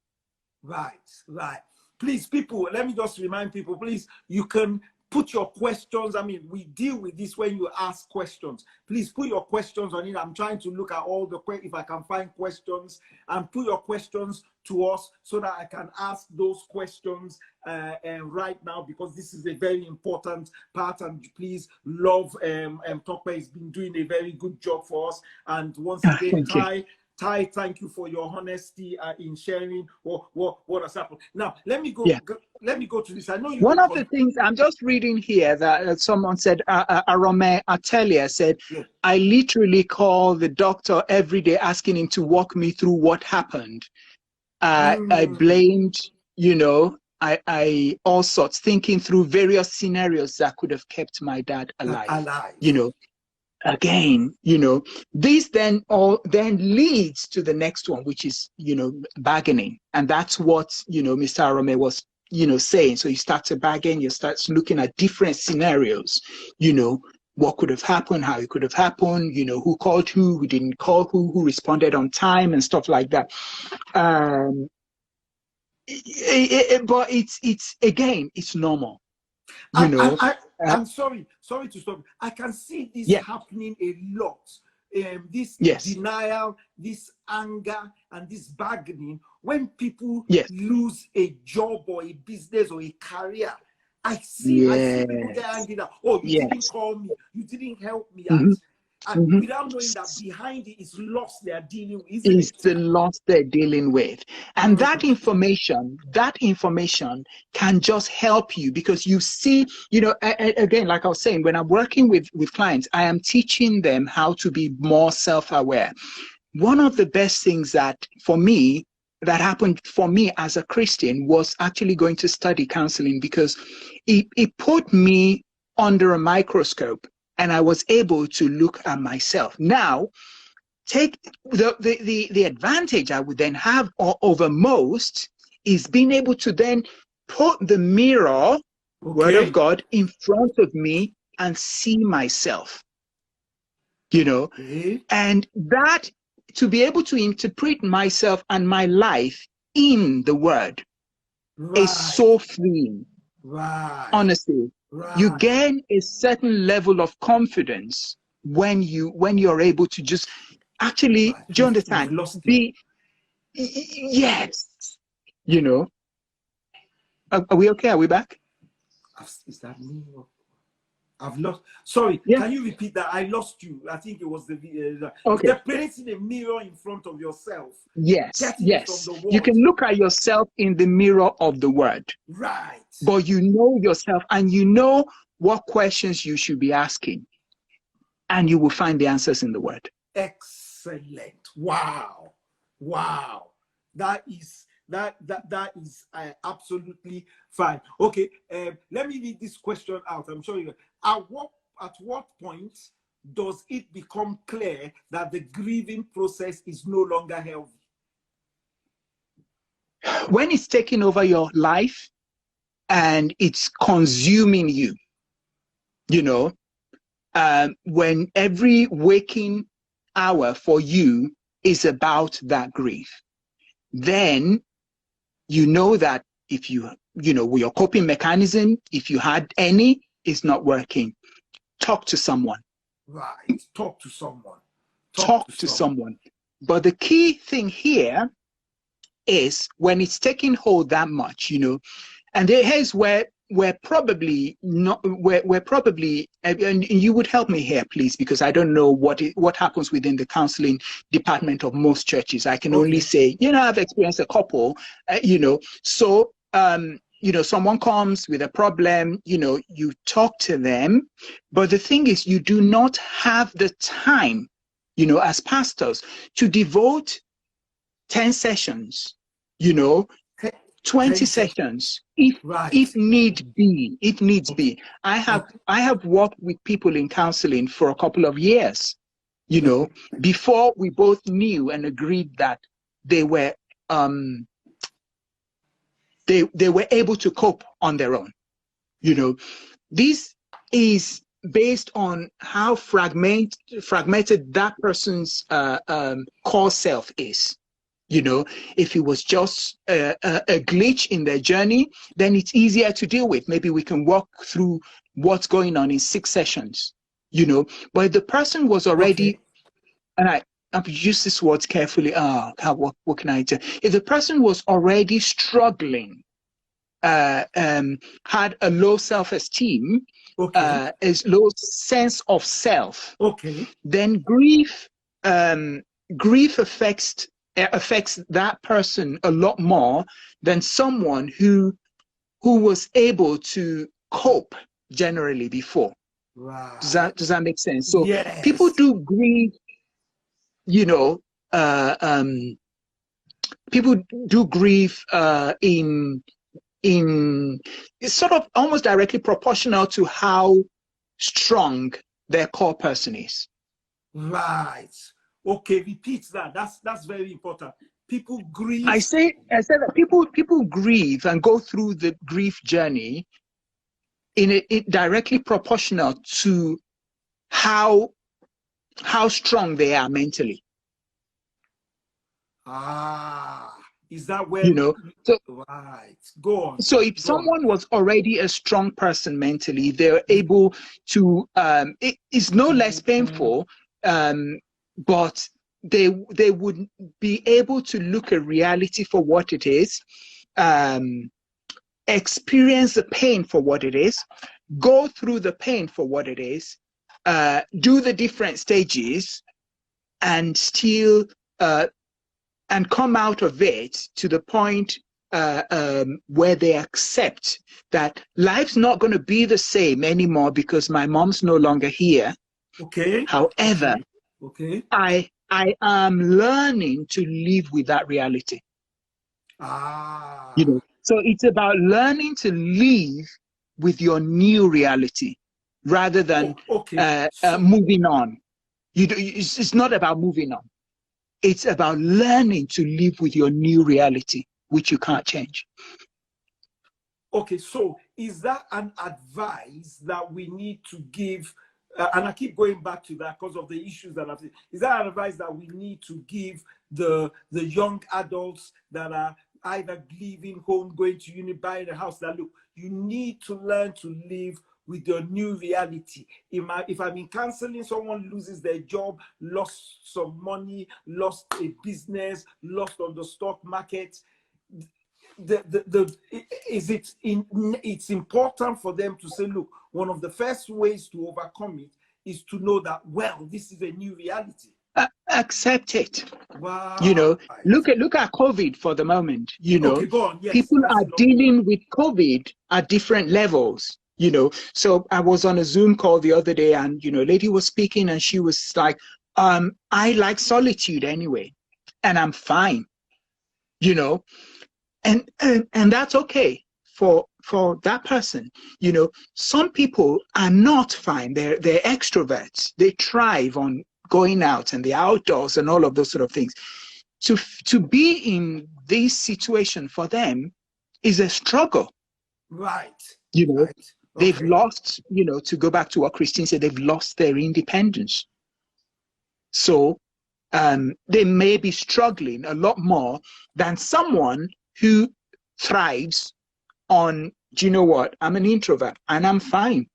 Right. Please, people, let me just remind people, please, you can put your questions. I mean, we deal with this when you ask questions. Please put your questions on it. I'm trying to look at all the questions, if I can find questions, and put your questions to us so that I can ask those questions right now, because this is a very important part. And please, love Tope has been doing a very good job for us. And once again, Ty, thank you for your honesty in sharing what has happened. Now, let me go. Yeah. Let me go to this. I know you. One of the things I'm just reading here that someone said, Arome Atelia said, yeah. I literally call the doctor every day asking him to walk me through what happened. I blamed, I all sorts, thinking through various scenarios that could have kept my dad alive. Again, this then leads to the next one, which is, bargaining. And that's what, Mr. Arome was, saying. So you start to bargain, you start looking at different scenarios, what could have happened, how it could have happened, who called who didn't call who responded on time and stuff like that. But it's again, it's normal. I'm sorry to stop. I can see this happening a lot. This denial, this anger, and this bargaining when people lose a job or a business or a career. I see people get angry that, oh, you didn't call me, you didn't help me. And without knowing that behind it is loss they are dealing with. It's the loss they're dealing with. And that information can just help you, because you see, again, like I was saying, when I'm working with clients, I am teaching them how to be more self-aware. One of the best things that happened for me as a Christian was actually going to study counseling, because it put me under a microscope. And I was able to look at myself. Now, take the advantage I would then have over most is being able to then put the mirror, Word of God, in front of me and see myself. And that, to be able to interpret myself and my life in the Word is so freeing. Honestly. You gain a certain level of confidence when you're able to just actually, do you understand? Yes. Are we okay? Are we back? Is that me? I've lost. Sorry, can you repeat that? I lost you. I think it was the okay. They're placing a mirror in front of yourself. Yes. You can look at yourself in the mirror of the Word. Right. But you know yourself, and you know what questions you should be asking, and you will find the answers in the Word. Excellent. Wow. That is absolutely fine. Okay. Let me read this question out. I'm sure at what point does it become clear that the grieving process is no longer healthy? When it's taking over your life and it's consuming you, when every waking hour for you is about that grief, then you know that if your coping mechanism, if you had any, is not working. Talk to someone. Right. Talk to someone. Talk to someone. But the key thing here is when it's taking hold that much, and here's where we're probably, and you would help me here, please, because I don't know what happens within the counseling department of most churches. I can only say, I've experienced a couple, so, someone comes with a problem, you talk to them, but the thing is, you do not have the time, as pastors, to devote 10 sessions, you know, 20 10 sessions, if Right. need be, if needs be. I have worked with people in counseling for a couple of years, you know, before we both knew and agreed that they were they were able to cope on their own. You know, this is based on how fragmented that person's core self is. You know, if it was just a glitch in their journey, then it's easier to deal with. Maybe we can walk through what's going on in 6 sessions, you know. But if the person was already, and I've used these words carefully, what can I do? If the person was already struggling, had a low self-esteem, a low sense of self, then grief affects that person a lot more than someone who was able to cope generally before. Right. Does that make sense? So yes. People do grieve, you know, people do grieve in it's sort of almost directly proportional to how strong their core person is. Right. Okay, repeat that. That's very important. People grieve. I said that people grieve and go through the grief journey in it directly proportional to how strong they are mentally. Is that where, you know? So, right, go on. So if someone was already a strong person mentally, they're able to it is no less painful, but they would be able to look at reality for what it is, experience the pain for what it is, go through the pain for what it is, do the different stages, and still and come out of it to the point where they accept that life's not going to be the same anymore because my mom's no longer here. Okay. However, okay. I am learning to live with that reality. You know, so it's about learning to live with your new reality rather than moving on. It's not about moving on. It's about learning to live with your new reality, which you can't change. Okay, so is that an advice that we need to give? And I keep going back to that because of the issues that I've seen. Is that an advice that we need to give the young adults that are either leaving home, going to uni, buying a house, that look, you need to learn to live with your new reality? If I'm in counseling, someone loses their job, lost some money, lost a business, lost on the stock market, it's important for them to say, look, one of the first ways to overcome it is to know that, well, this is a new reality. Accept it. Wow. You know, look at COVID for the moment. You know, okay, go on. Yes, people are dealing with COVID at different levels. You know, so I was on a Zoom call the other day, and you know, a lady was speaking, and she was like, "I like solitude anyway, and I'm fine." You know, and that's okay for that person. You know, some people are not fine. They're extroverts. They thrive on going out and the outdoors and all of those sort of things. To be in this situation for them is a struggle. Right. You know, right. They've lost, you know, to go back to what Christine said, they've lost their independence. So they may be struggling a lot more than someone who thrives on, do you know what, I'm an introvert and I'm fine.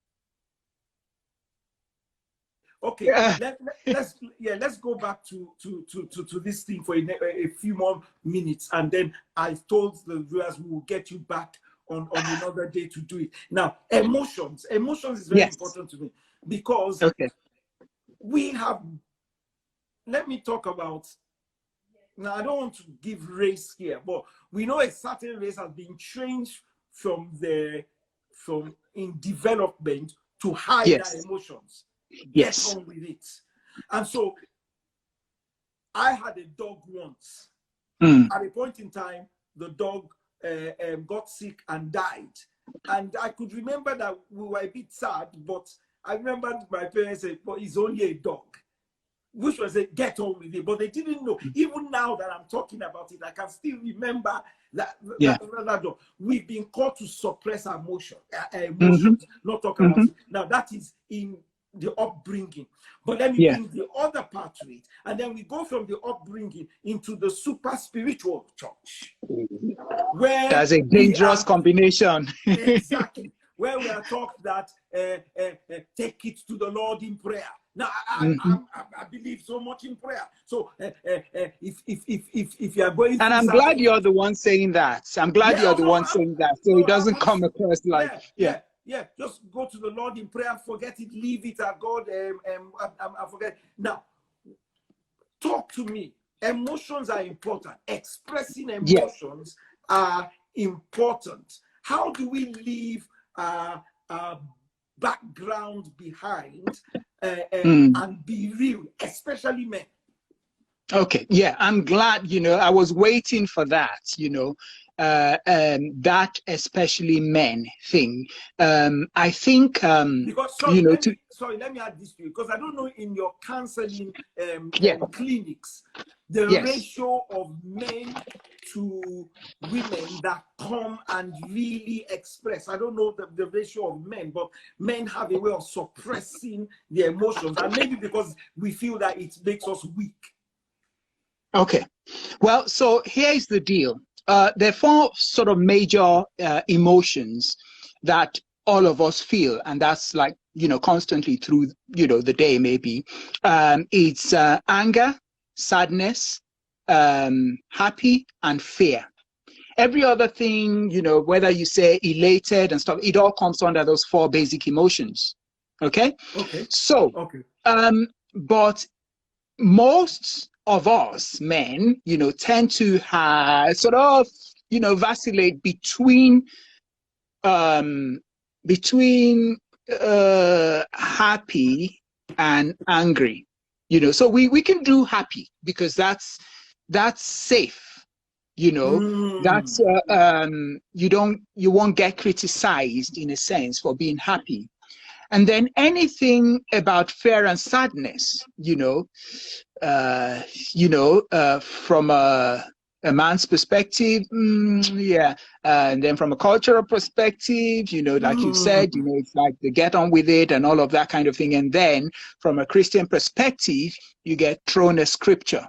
Okay, let's go back to this thing for a few more minutes, and then I told the viewers we will get you back on another day to do it. Now, emotions is very important to me, because we have, let me talk about, now I don't want to give race here, but we know a certain race has been changed from in development to hide their emotions. Get on with it. And so I had a dog once, At a point in time, the dog got sick and died. And I could remember that we were a bit sad, but I remember my parents said, but it's only a dog, which was a get on with it. But they didn't know. Even now that I'm talking about it, I can still remember that dog. We've been called to suppress our emotions, not talk about it. Now, that is in the upbringing. But let me bring the other part to it. And then we go from the upbringing into the super spiritual church. Where that's a dangerous combination. Exactly. Where we are taught that take it to the Lord in prayer. Now, I believe so much in prayer. So if you are going and I'm glad you're the one saying that. I'm glad you're the one saying that. So it doesn't come across like, just go to the Lord in prayer, forget it, leave it at God, I forget. Now, talk to me. Emotions are important. Expressing emotions are important. How do we leave background behind and be real, especially men? Okay, yeah, I'm glad, I was waiting for that, that especially men thing. I think, because, sorry, let me add this to you, because I don't know in your counseling clinics, the ratio of men to women that come and really express. I don't know the ratio of men, but men have a way of suppressing their emotions, and maybe because we feel that it makes us weak. Okay, well, so here's the deal. There are four sort of major emotions that all of us feel, and that's like, constantly through, the day maybe. It's anger, sadness, happy, and fear. Every other thing, whether you say elated and stuff, it all comes under those four basic emotions. Okay? Okay. So, but most of us men, tend to sort of, vacillate between happy and angry. So we can do happy because that's safe. That's you won't get criticized in a sense for being happy. And then anything about fear and sadness, from a man's perspective, and then from a cultural perspective, like you said, it's like the get on with it and all of that kind of thing. And then from a Christian perspective, you get thrown a scripture,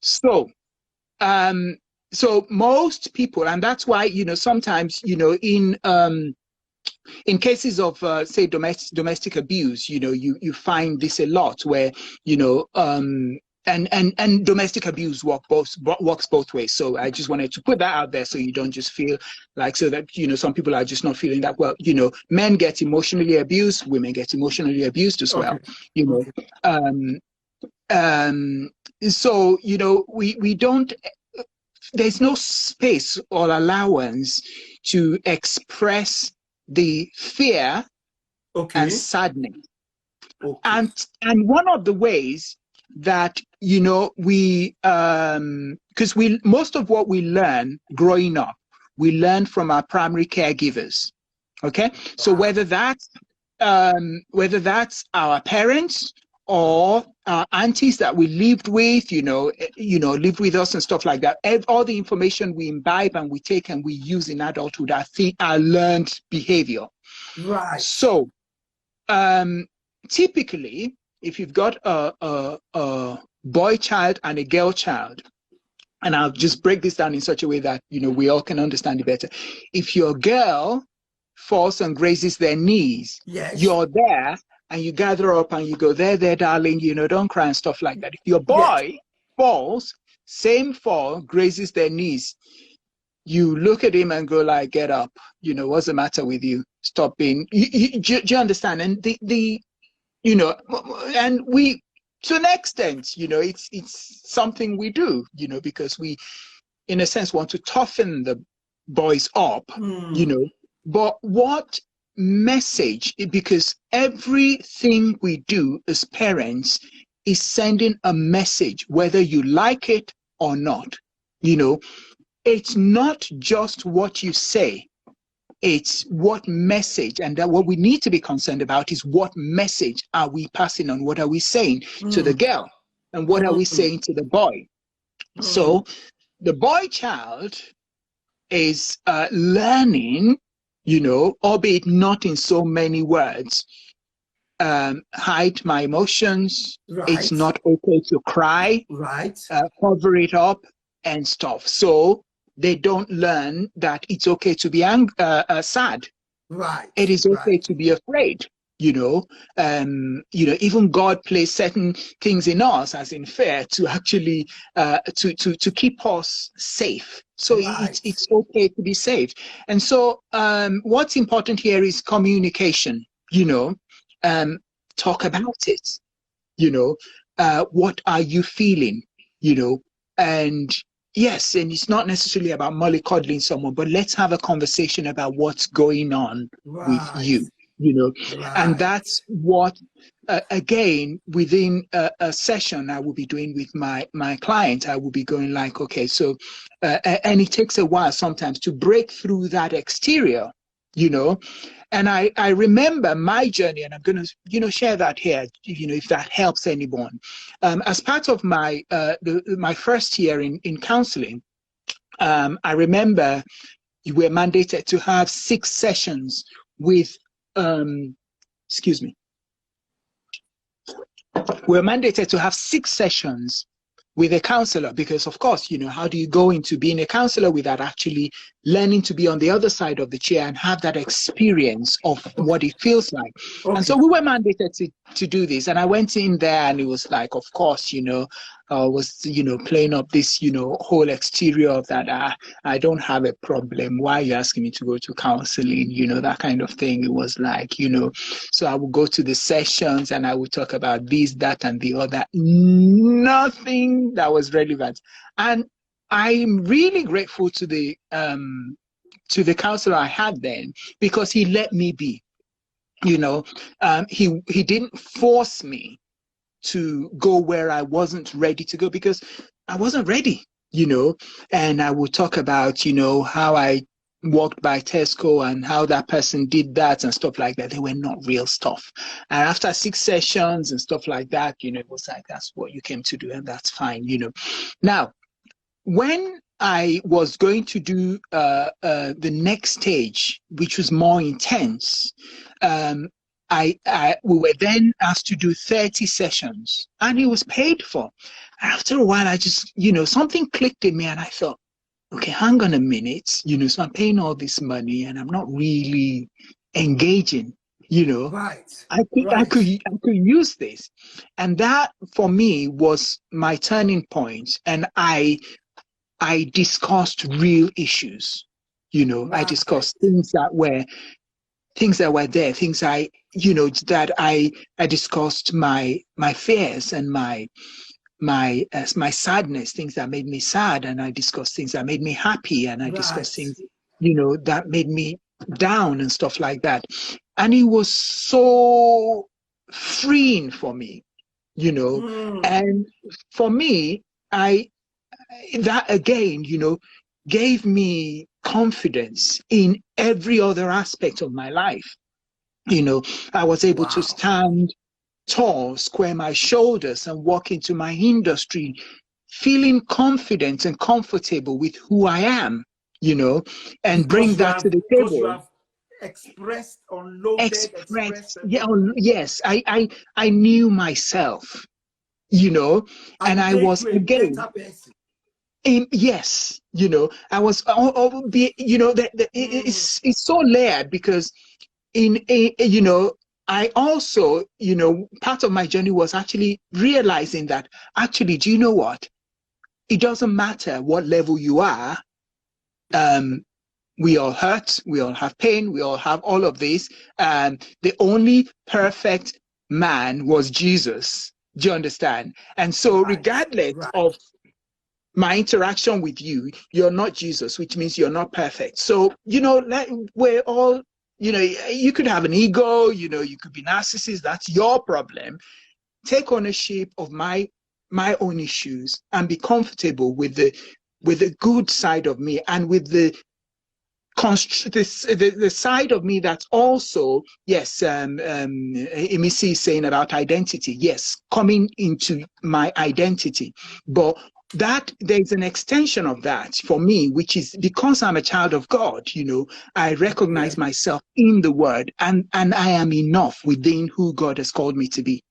So, so most people, and that's why, sometimes, in cases of, say, domestic abuse, you find this a lot where, and domestic abuse works both ways. So I just wanted to put that out there so you don't just feel like, so that, some people are just not feeling that, well, men get emotionally abused, women get emotionally abused as well, So, we don't, there's no space or allowance to express the fear and sadness. And one of the ways that, we, because most of what we learn growing up, we learn from our primary caregivers. Okay. So whether that's our parents or aunties that we lived with, lived with us and stuff like that. All the information we imbibe and we take and we use in adulthood, are learned behavior. Right. So, typically, if you've got a boy child and a girl child, and I'll just break this down in such a way that, we all can understand it better. If your girl falls and grazes their knees, you're there, and you gather up and you go, there, darling, don't cry and stuff like that. If your boy falls, same fall, grazes their knees, you look at him and go like, get up, what's the matter with you? Stop being, do you understand? And and we, to an extent, it's something we do, because we, in a sense, want to toughen the boys up, but what message, because everything we do as parents is sending a message, whether you like it or not. You know, it's not just what you say, it's what message, and that what we need to be concerned about is what message are we passing on? What are we saying to the girl? And what are we saying to the boy? So the boy child is learning, you know, albeit not in so many words, hide my emotions. Right. It's not okay to cry. Right. Cover it up and stuff. So they don't learn that it's okay to be sad. Right. It is okay to be afraid. You know, even God places certain things in us, as in fear, to actually to keep us safe. So it's okay to be safe. And so what's important here is communication. You know, talk about it. You know, what are you feeling? You know, and yes, and it's not necessarily about mollycoddling someone, but let's have a conversation about what's going on with you. You know, and that's what, again, within a session I will be doing with my client. I will be going like, okay, so, and it takes a while sometimes to break through that exterior, you know. And I remember my journey, and I'm going to, you know, share that here, you know, if that helps anyone. As part of my my first year in counseling, I remember you were mandated to have 6 sessions with excuse me, we're mandated to have 6 sessions with a counselor, because of course, you know, how do you go into being a counselor without actually learning to be on the other side of the chair and have that experience of what it feels like? And so we were mandated to do this, and I went in there, and it was like, of course, you know, was, you know, playing up this, you know, whole exterior of that, I don't have a problem, why are you asking me to go to counseling, you know, that kind of thing. It was like, you know, so I would go to the sessions and I would talk about this, that, and the other, nothing that was relevant. And I'm really grateful to the counselor I had then, because he let me be. You know, he didn't force me to go where I wasn't ready to go, because I wasn't ready, you know. And I would talk about, you know, how I walked by Tesco and how that person did that and stuff like that. They were not real stuff. And after 6 sessions and stuff like that, you know, it was like, that's what you came to do, and that's fine, you know. Now, when I was going to do the next stage, which was more intense, we were then asked to do 30 sessions, and it was paid for. After a while, I just, you know, something clicked in me, and I thought, okay, hang on a minute, you know, so I'm paying all this money and I'm not really engaging, you know. Right. I could use this. And that for me was my turning point. And I discussed real issues, you know. I discussed things that were there, things I, you know, that I discussed my fears and my sadness, things that made me sad, and I discussed things that made me happy, and I discussed things, you know, that made me down and stuff like that. And it was so freeing for me, you know. And for me, that again, you know, gave me confidence in every other aspect of my life. You know, I was able to stand tall, square my shoulders, and walk into my industry feeling confident and comfortable with who I am, you know, and bring that to the table. You have expressed, unloaded, yes, I knew myself, you know, and I was again. Yes, you know, I was, you know, it's so layered, because you know, I also, you know, part of my journey was actually realizing that, actually, do you know what? It doesn't matter what level you are. We all hurt, we all have pain, we all have all of this. The only perfect man was Jesus. Do you understand? And so regardless of my interaction with you, you're not Jesus, which means you're not perfect. So, you know, we're all, you know, you could have an ego, you know, you could be narcissist, that's your problem. take ownership of my own issues and be comfortable with the good side of me, and with the side of me that's also, yes, Emisi is saying about identity, yes, coming into my identity. But that there's an extension of that for me, which is because I'm a child of God, I recognize myself in the word, and I am enough within who God has called me to be.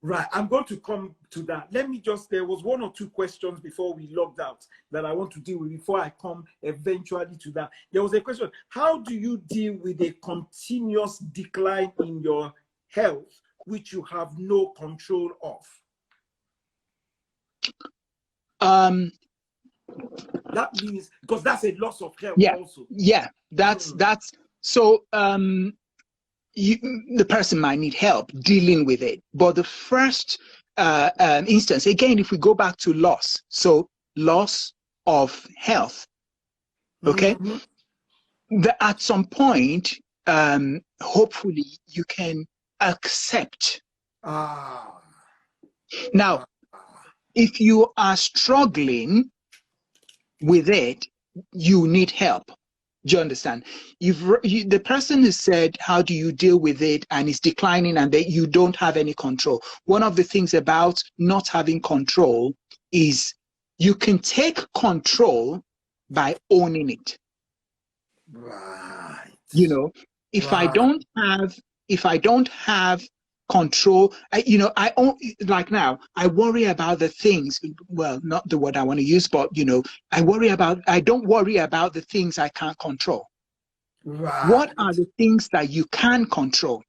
Right, I'm going to come to that. Let me just, there was one or two questions before we logged out that I want to deal with before I come eventually to that. There was a question: how do you deal with a continuous decline in your health, which you have no control of? That means, because that's a loss of health also. Yeah, that's so the person might need help dealing with it. But the first instance, again, if we go back to loss, so loss of health, okay, at some point, hopefully you can accept. Now, if you are struggling with it, you need help. Do you understand? The person has said, how do you deal with it? And it's declining, and that you don't have any control. One of the things about not having control is you can take control by owning it. Right. If I don't have control, like now, I worry about the things, well, not the word I want to use, but I don't worry about the things I can't control. Right. What are the things that you can control?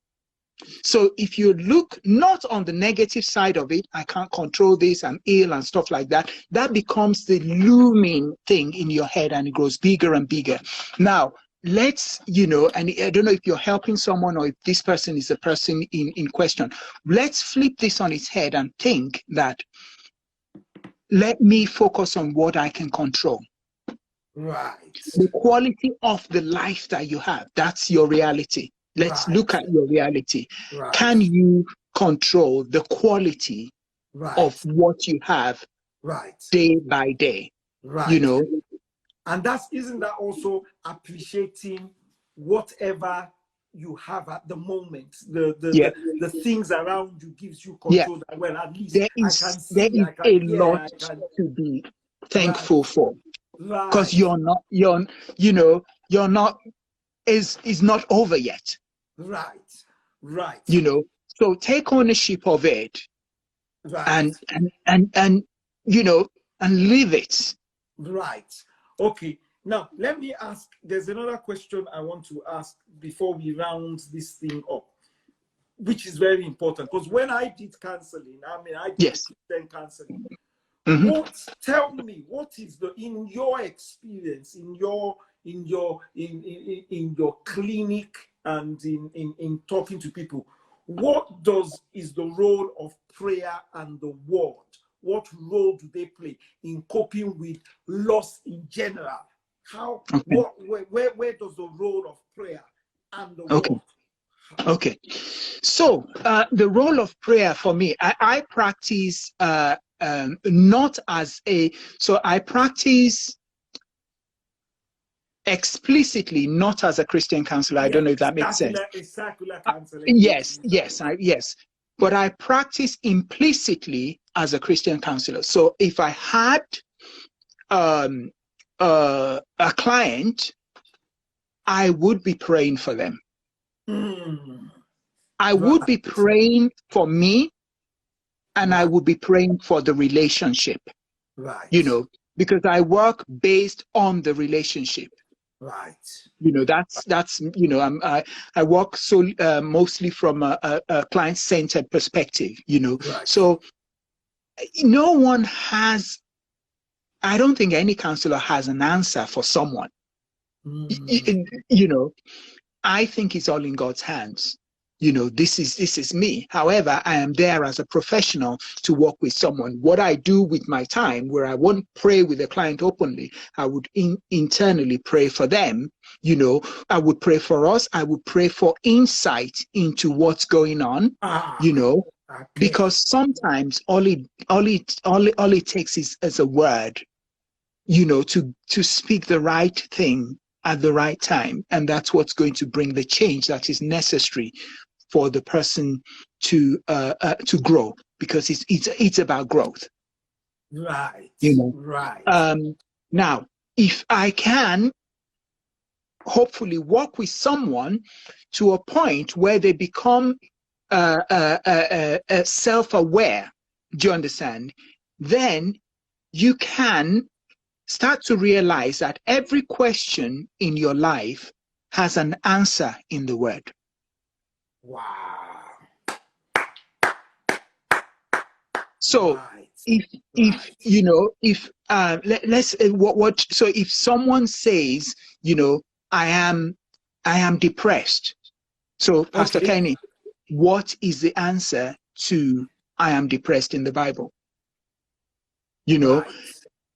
So if you look not on the negative side of it, I can't control this, I'm ill and stuff like that, that becomes the looming thing in your head, and it grows bigger and bigger. Now, let's, and I don't know if you're helping someone or if this person is the person in question. Let's flip this on its head and think that, let me focus on what I can control. Right. The quality of the life that you have, that's your reality. Let's look at your reality. Right. Can you control the quality of what you have day by day? Right. And isn't that also appreciating whatever you have at the moment? The things around you gives you control. That, well, at least there is a lot to be thankful for. Because you're not is not over yet. Right. So take ownership of it. And live it. Right. Okay. Now, let me ask, there's another question I want to ask before we round this thing up, which is very important. Because when I did counseling, I did Christian counseling. Tell me, what is in your experience, in your clinic and in talking to people, what is the role of prayer and the word? What role do they play in coping with loss in general? Where does the role of prayer and the word? Okay. So the role of prayer for me, I practice not as I practice explicitly, not as a Christian counselor. I don't know if that makes sense. A secular counselor. Yes. But I practice implicitly as a Christian counselor. So if I had a client, I would be praying for them. I would be praying for me, and I would be praying for the relationship. Because I work based on the relationship. That's I work mostly from a client-centered perspective. So no one has. I don't think any counselor has an answer for someone. I think it's all in God's hands. This is me. However, I am there as a professional to work with someone. What I do with my time, where I won't pray with a client openly, I would internally pray for them. I would pray for us. I would pray for insight into what's going on. Okay. because sometimes all it takes is a word, to speak the right thing at the right time, and that's what's going to bring the change that is necessary for the person to grow, because it's about growth. Right. you know Right. um Now, if I can hopefully work with someone to a point where they become self-aware, do you understand? Then you can start to realize that every question in your life has an answer in the word. Wow. So Right. if Right. let's what so if someone says, I am depressed. So, Pastor Okay. Kenny, what is the answer to I am depressed in the Bible? You know, Right.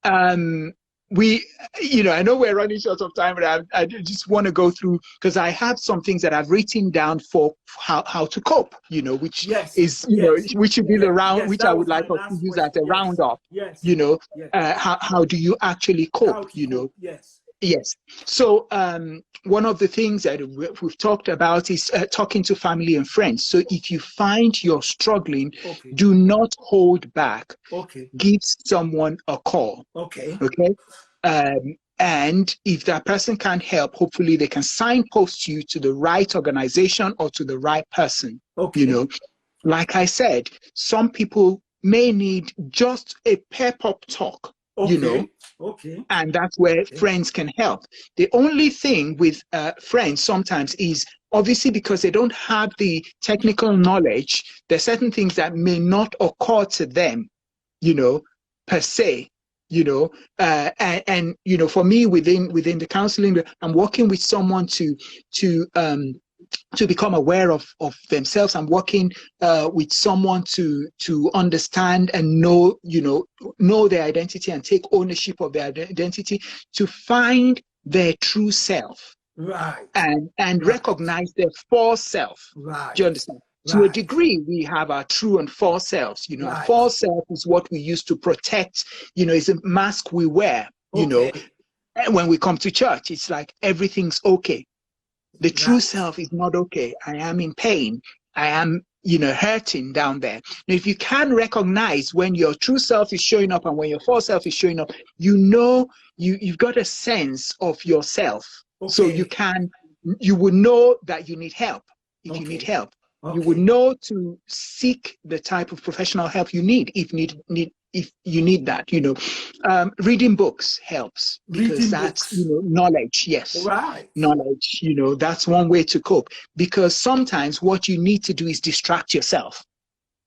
um, we, I know we're running short of time, but I just want to go through, because I have some things that I've written down for how to cope, which Yes. is, Yes. which should be the Yes. round, Yes. which I That would was my like us to last use as question. a Yes. roundup. Yes. You know, Yes. how do you actually How cope? to cope. Yes. Yes. So one of the things that we've talked about is talking to family and friends. So if you find you're struggling, Okay. do not hold back. Okay. Give someone a call. Okay. Okay. And if that person can't help, hopefully they can signpost you to the right organization or to the right person. Okay. Like I said, some people may need just a pep up talk. Okay. Okay. And that's where Okay. friends can help. The only thing with friends sometimes is, obviously, because they don't have the technical knowledge, there's certain things that may not occur to them, per se. For me, within the counseling, I'm working with someone to become aware of themselves. I'm working with someone to understand and know their identity and take ownership of their identity, to find their true self Right. and Right. recognize their false self. Do you Right. understand? To a Right. degree, we have our true and false selves. Our Right. false self is what we use to protect. It's a mask we wear. Okay. And when we come to church, it's like everything's okay. The true Right. self is not okay. I am in pain. I am, hurting down there. Now, if you can recognize when your true self is showing up and when your false self is showing up, you've got a sense of yourself. So Okay. you would know that you need help. If you need Okay. help, you would Okay. know to seek the type of professional help you need if you need that. Reading books helps, because Reading that's books. knowledge. Yes, Right. knowledge. That's one way to cope, because sometimes what you need to do is distract yourself.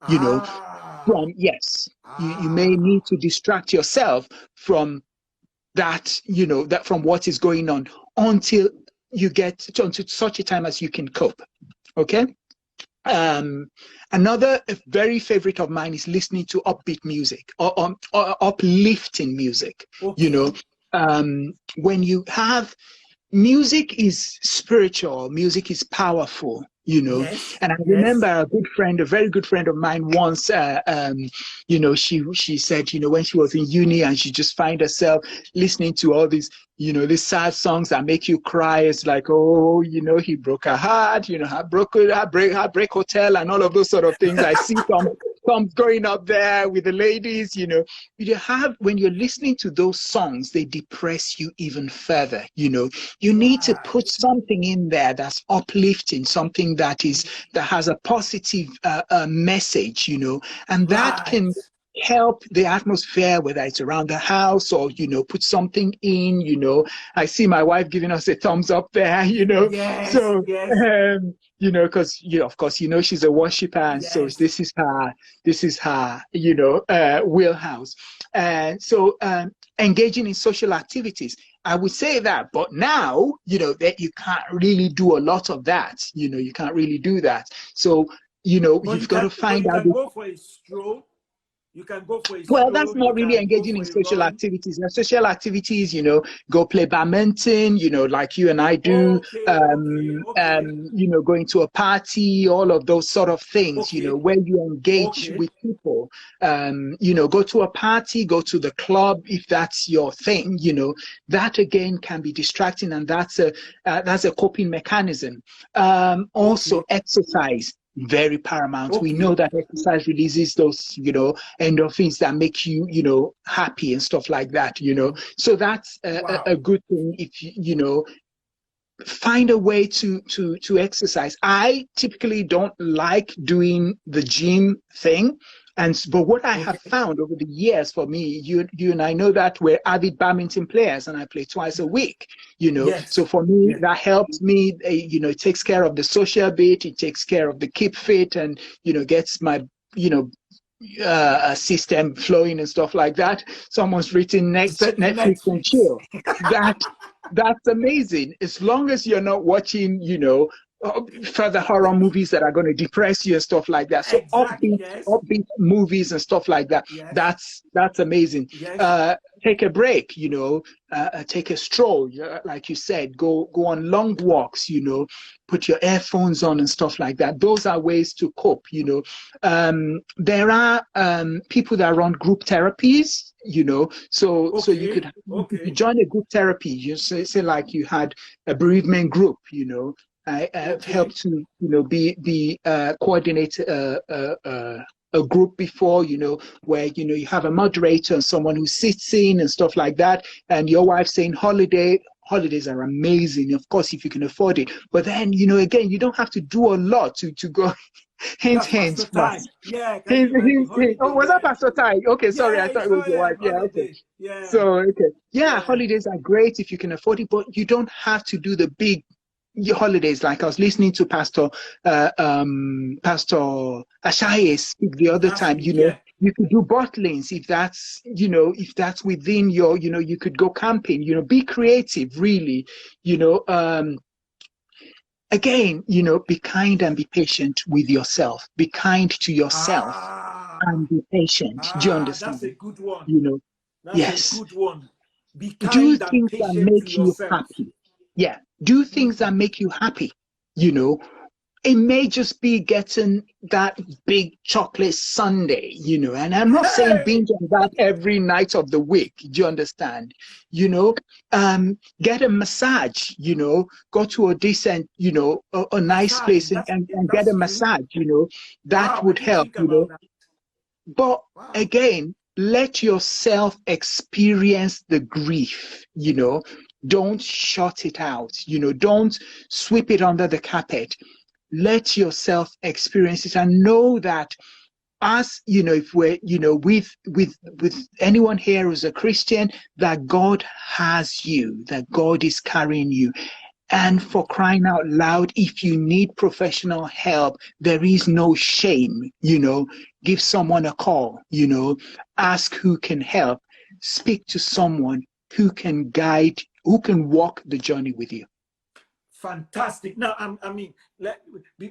You know, Ah. from yes, you may Ah. need to distract yourself from that. That from what is going on, until you get to such a time as you can cope. Okay. Another very favorite of mine is listening to upbeat music, or uplifting music. Okay. When you have music is spiritual, music is powerful. Yes. And I remember Yes. a very good friend of mine once, she said, when she was in uni and she just find herself listening to all these sad songs that make you cry. It's like, oh, he broke her heart, heartbreak hotel and all of those sort of things. I see some going up there with the ladies. When you're listening to those songs, they depress you even further. You need to Right. put something in there that's uplifting, something that has a positive message, and that can Right. help the atmosphere, whether it's around the house or put something in. I see my wife giving us a thumbs up there. Yes. So Yes. because of course she's a worshiper, and so Yes. this is her wheelhouse. And so engaging in social activities, I would say that. But now that you can't really do a lot of that. You can't really do that. So But you've got to you find out can go for a stroll. You can go for a Well, that's stroll. You not really can go engaging for in a social run. activities. Now, social activities, go play badminton, like you and I do, Okay, okay, okay, going to a party, all of those sort of things, okay, where you engage okay, with people, go to a party, go to the club, if that's your thing, that again can be distracting, and that's a coping mechanism. Also okay, exercise. Very paramount. We know okay. that exercise releases those, endorphins that make you, happy. And stuff like that. So that's a Wow. good thing. If find a way to exercise. I typically don't like doing the gym thing. But what I have Okay. found over the years, for me, you and I know that we're avid badminton players, and I play twice a week. So Yes. for me, Yes. that helps me. It takes care of the social bit, it takes care of the keep fit, and gets my you know system flowing and stuff like that. Someone's written Netflix and Netflix. chill. That that's amazing. As long as you're not watching, further horror movies that are going to depress you and stuff like that. So Exactly. Yes. upbeat movies and stuff like that. Yes. That's amazing. Yes. Take a break, take a stroll, like you said, go on long walks, put your earphones on and stuff like that. Those are ways to cope. There are people that run group therapies, so you Okay. could Okay. join a group therapy. You say like you had a bereavement group, I have Okay. helped to, be coordinate a group before, where, you have a moderator and someone who sits in and stuff like that. And your wife saying holidays are amazing, of course, if you can afford it. But then, again, you don't have to do a lot to go That's Pastor hint. Ty. Yeah. Can you imagine Hint. Oh, holiday? was that Yeah. Pastor Ty? Okay, sorry, Yeah. I thought It's it was oh your yeah. wife. Yeah, okay. Holiday. Yeah. So, okay. Yeah, Yeah. holidays are great if you can afford it, but you don't have to do the big holidays. Like I was listening to Pastor Ashaye speak the other Last time. week. Yeah. You could do bottlings if that's within your, you could go camping. Be creative, really. Again, be kind and be patient with yourself. Be kind to yourself Ah. and be patient. Do you That's a understand? good one. You know, That's a yes. good one. Be Do kind and things that patient to make you yourself. happy. Yeah. Do things that Mm. make you happy. It may just be getting that big chocolate sundae, and I'm not saying Hey. binge on that every night of the week. Do you understand? Get a massage, go to a decent, a nice Massage. place, and get That's a new. massage, that Wow. I would didn't help, think about that. But Wow. again, let yourself experience the grief, don't shut it out, don't sweep it under the carpet. Let yourself experience it and know that, as if we're, with anyone here who's a Christian, that God has you, that God is carrying you. And for crying out loud, if you need professional help, there is no shame, give someone a call, ask who can help, speak to someone who can guide, who can walk the journey with you. Fantastic. Now,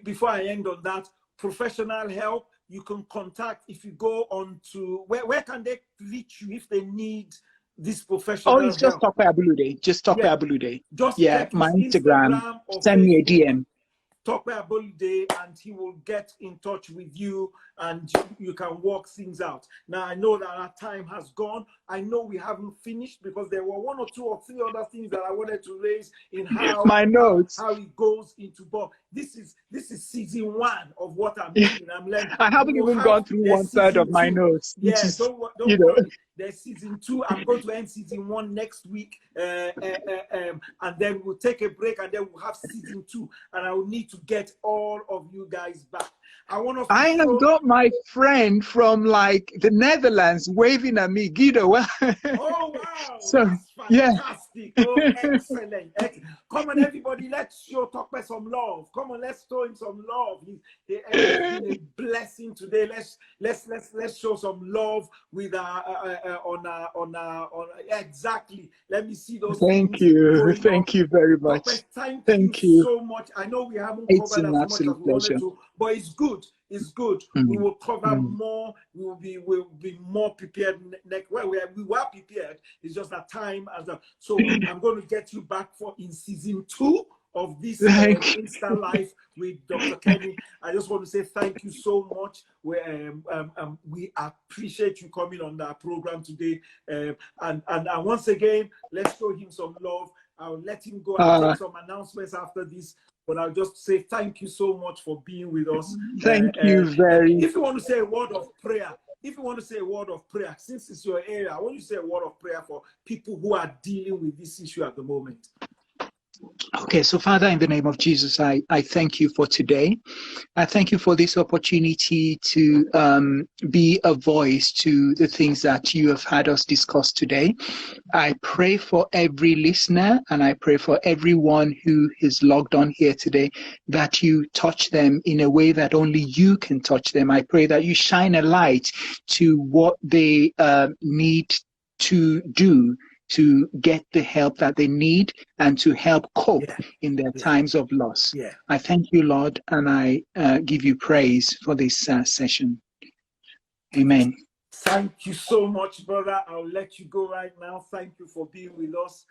before I end on that, professional help, you can contact, if you go on to, where can they reach you if they need this Oh, professional it's just help? Tope Abulude. Just Tope Yeah. Abulude. Just Yeah, check my his Instagram. Instagram or Send me a Facebook, DM. Tope Abulude, and he will get in touch with you and you can work things out. Now, I know that our time has gone. I know we haven't finished because there were 1 or 2 or 3 other things that I wanted to raise in My notes. how it goes into, but this is season 1 of what I'm doing. I'm learning. I haven't even gone through There's 1/3 of season my 2. notes, which Yeah, is, don't worry. There's season 2. I'm going to end season 1 next week, and then we'll take a break, and then we'll have season 2. And I will need to get all of you guys back. I have got my friend from like the Netherlands waving at me, Guido. Oh wow, So that's yeah, fantastic. Fantastic. Oh, excellent. Come on, everybody, let's show Tokwe some love. Come on, let's show him some love. It's been a blessing today. Let's show some love with exactly. Let me see those. Thank you. Thank you very much. Tokwe, thank you you so much. I know we haven't It's covered an as much as absolute we wanted pleasure. to, but it's good. It's good. We will cover more. We'll be more prepared next. Well, we were prepared. It's just that time so I'm going to get you back in season 2 of this Insta Life with Dr. Kenny. I just want to say thank you so much. We appreciate you coming on our program today. And once again, let's show him some love. I'll let him go and take some announcements after this. But I'll just say thank you so much for being with us. Thank you very much. If you want to say a word of prayer, since it's your area, I want you to say a word of prayer for people who are dealing with this issue at the moment. Okay, so Father, in the name of Jesus, I thank you for today. I thank you for this opportunity to be a voice to the things that you have had us discuss today. I pray for every listener and I pray for everyone who is logged on here today that you touch them in a way that only you can touch them. I pray that you shine a light to what they need to do to get the help that they need and to help cope in their times of loss. I thank you, Lord, and I give you praise for this session. Amen. Thank you so much, brother. I'll let you go right now. Thank you for being with us.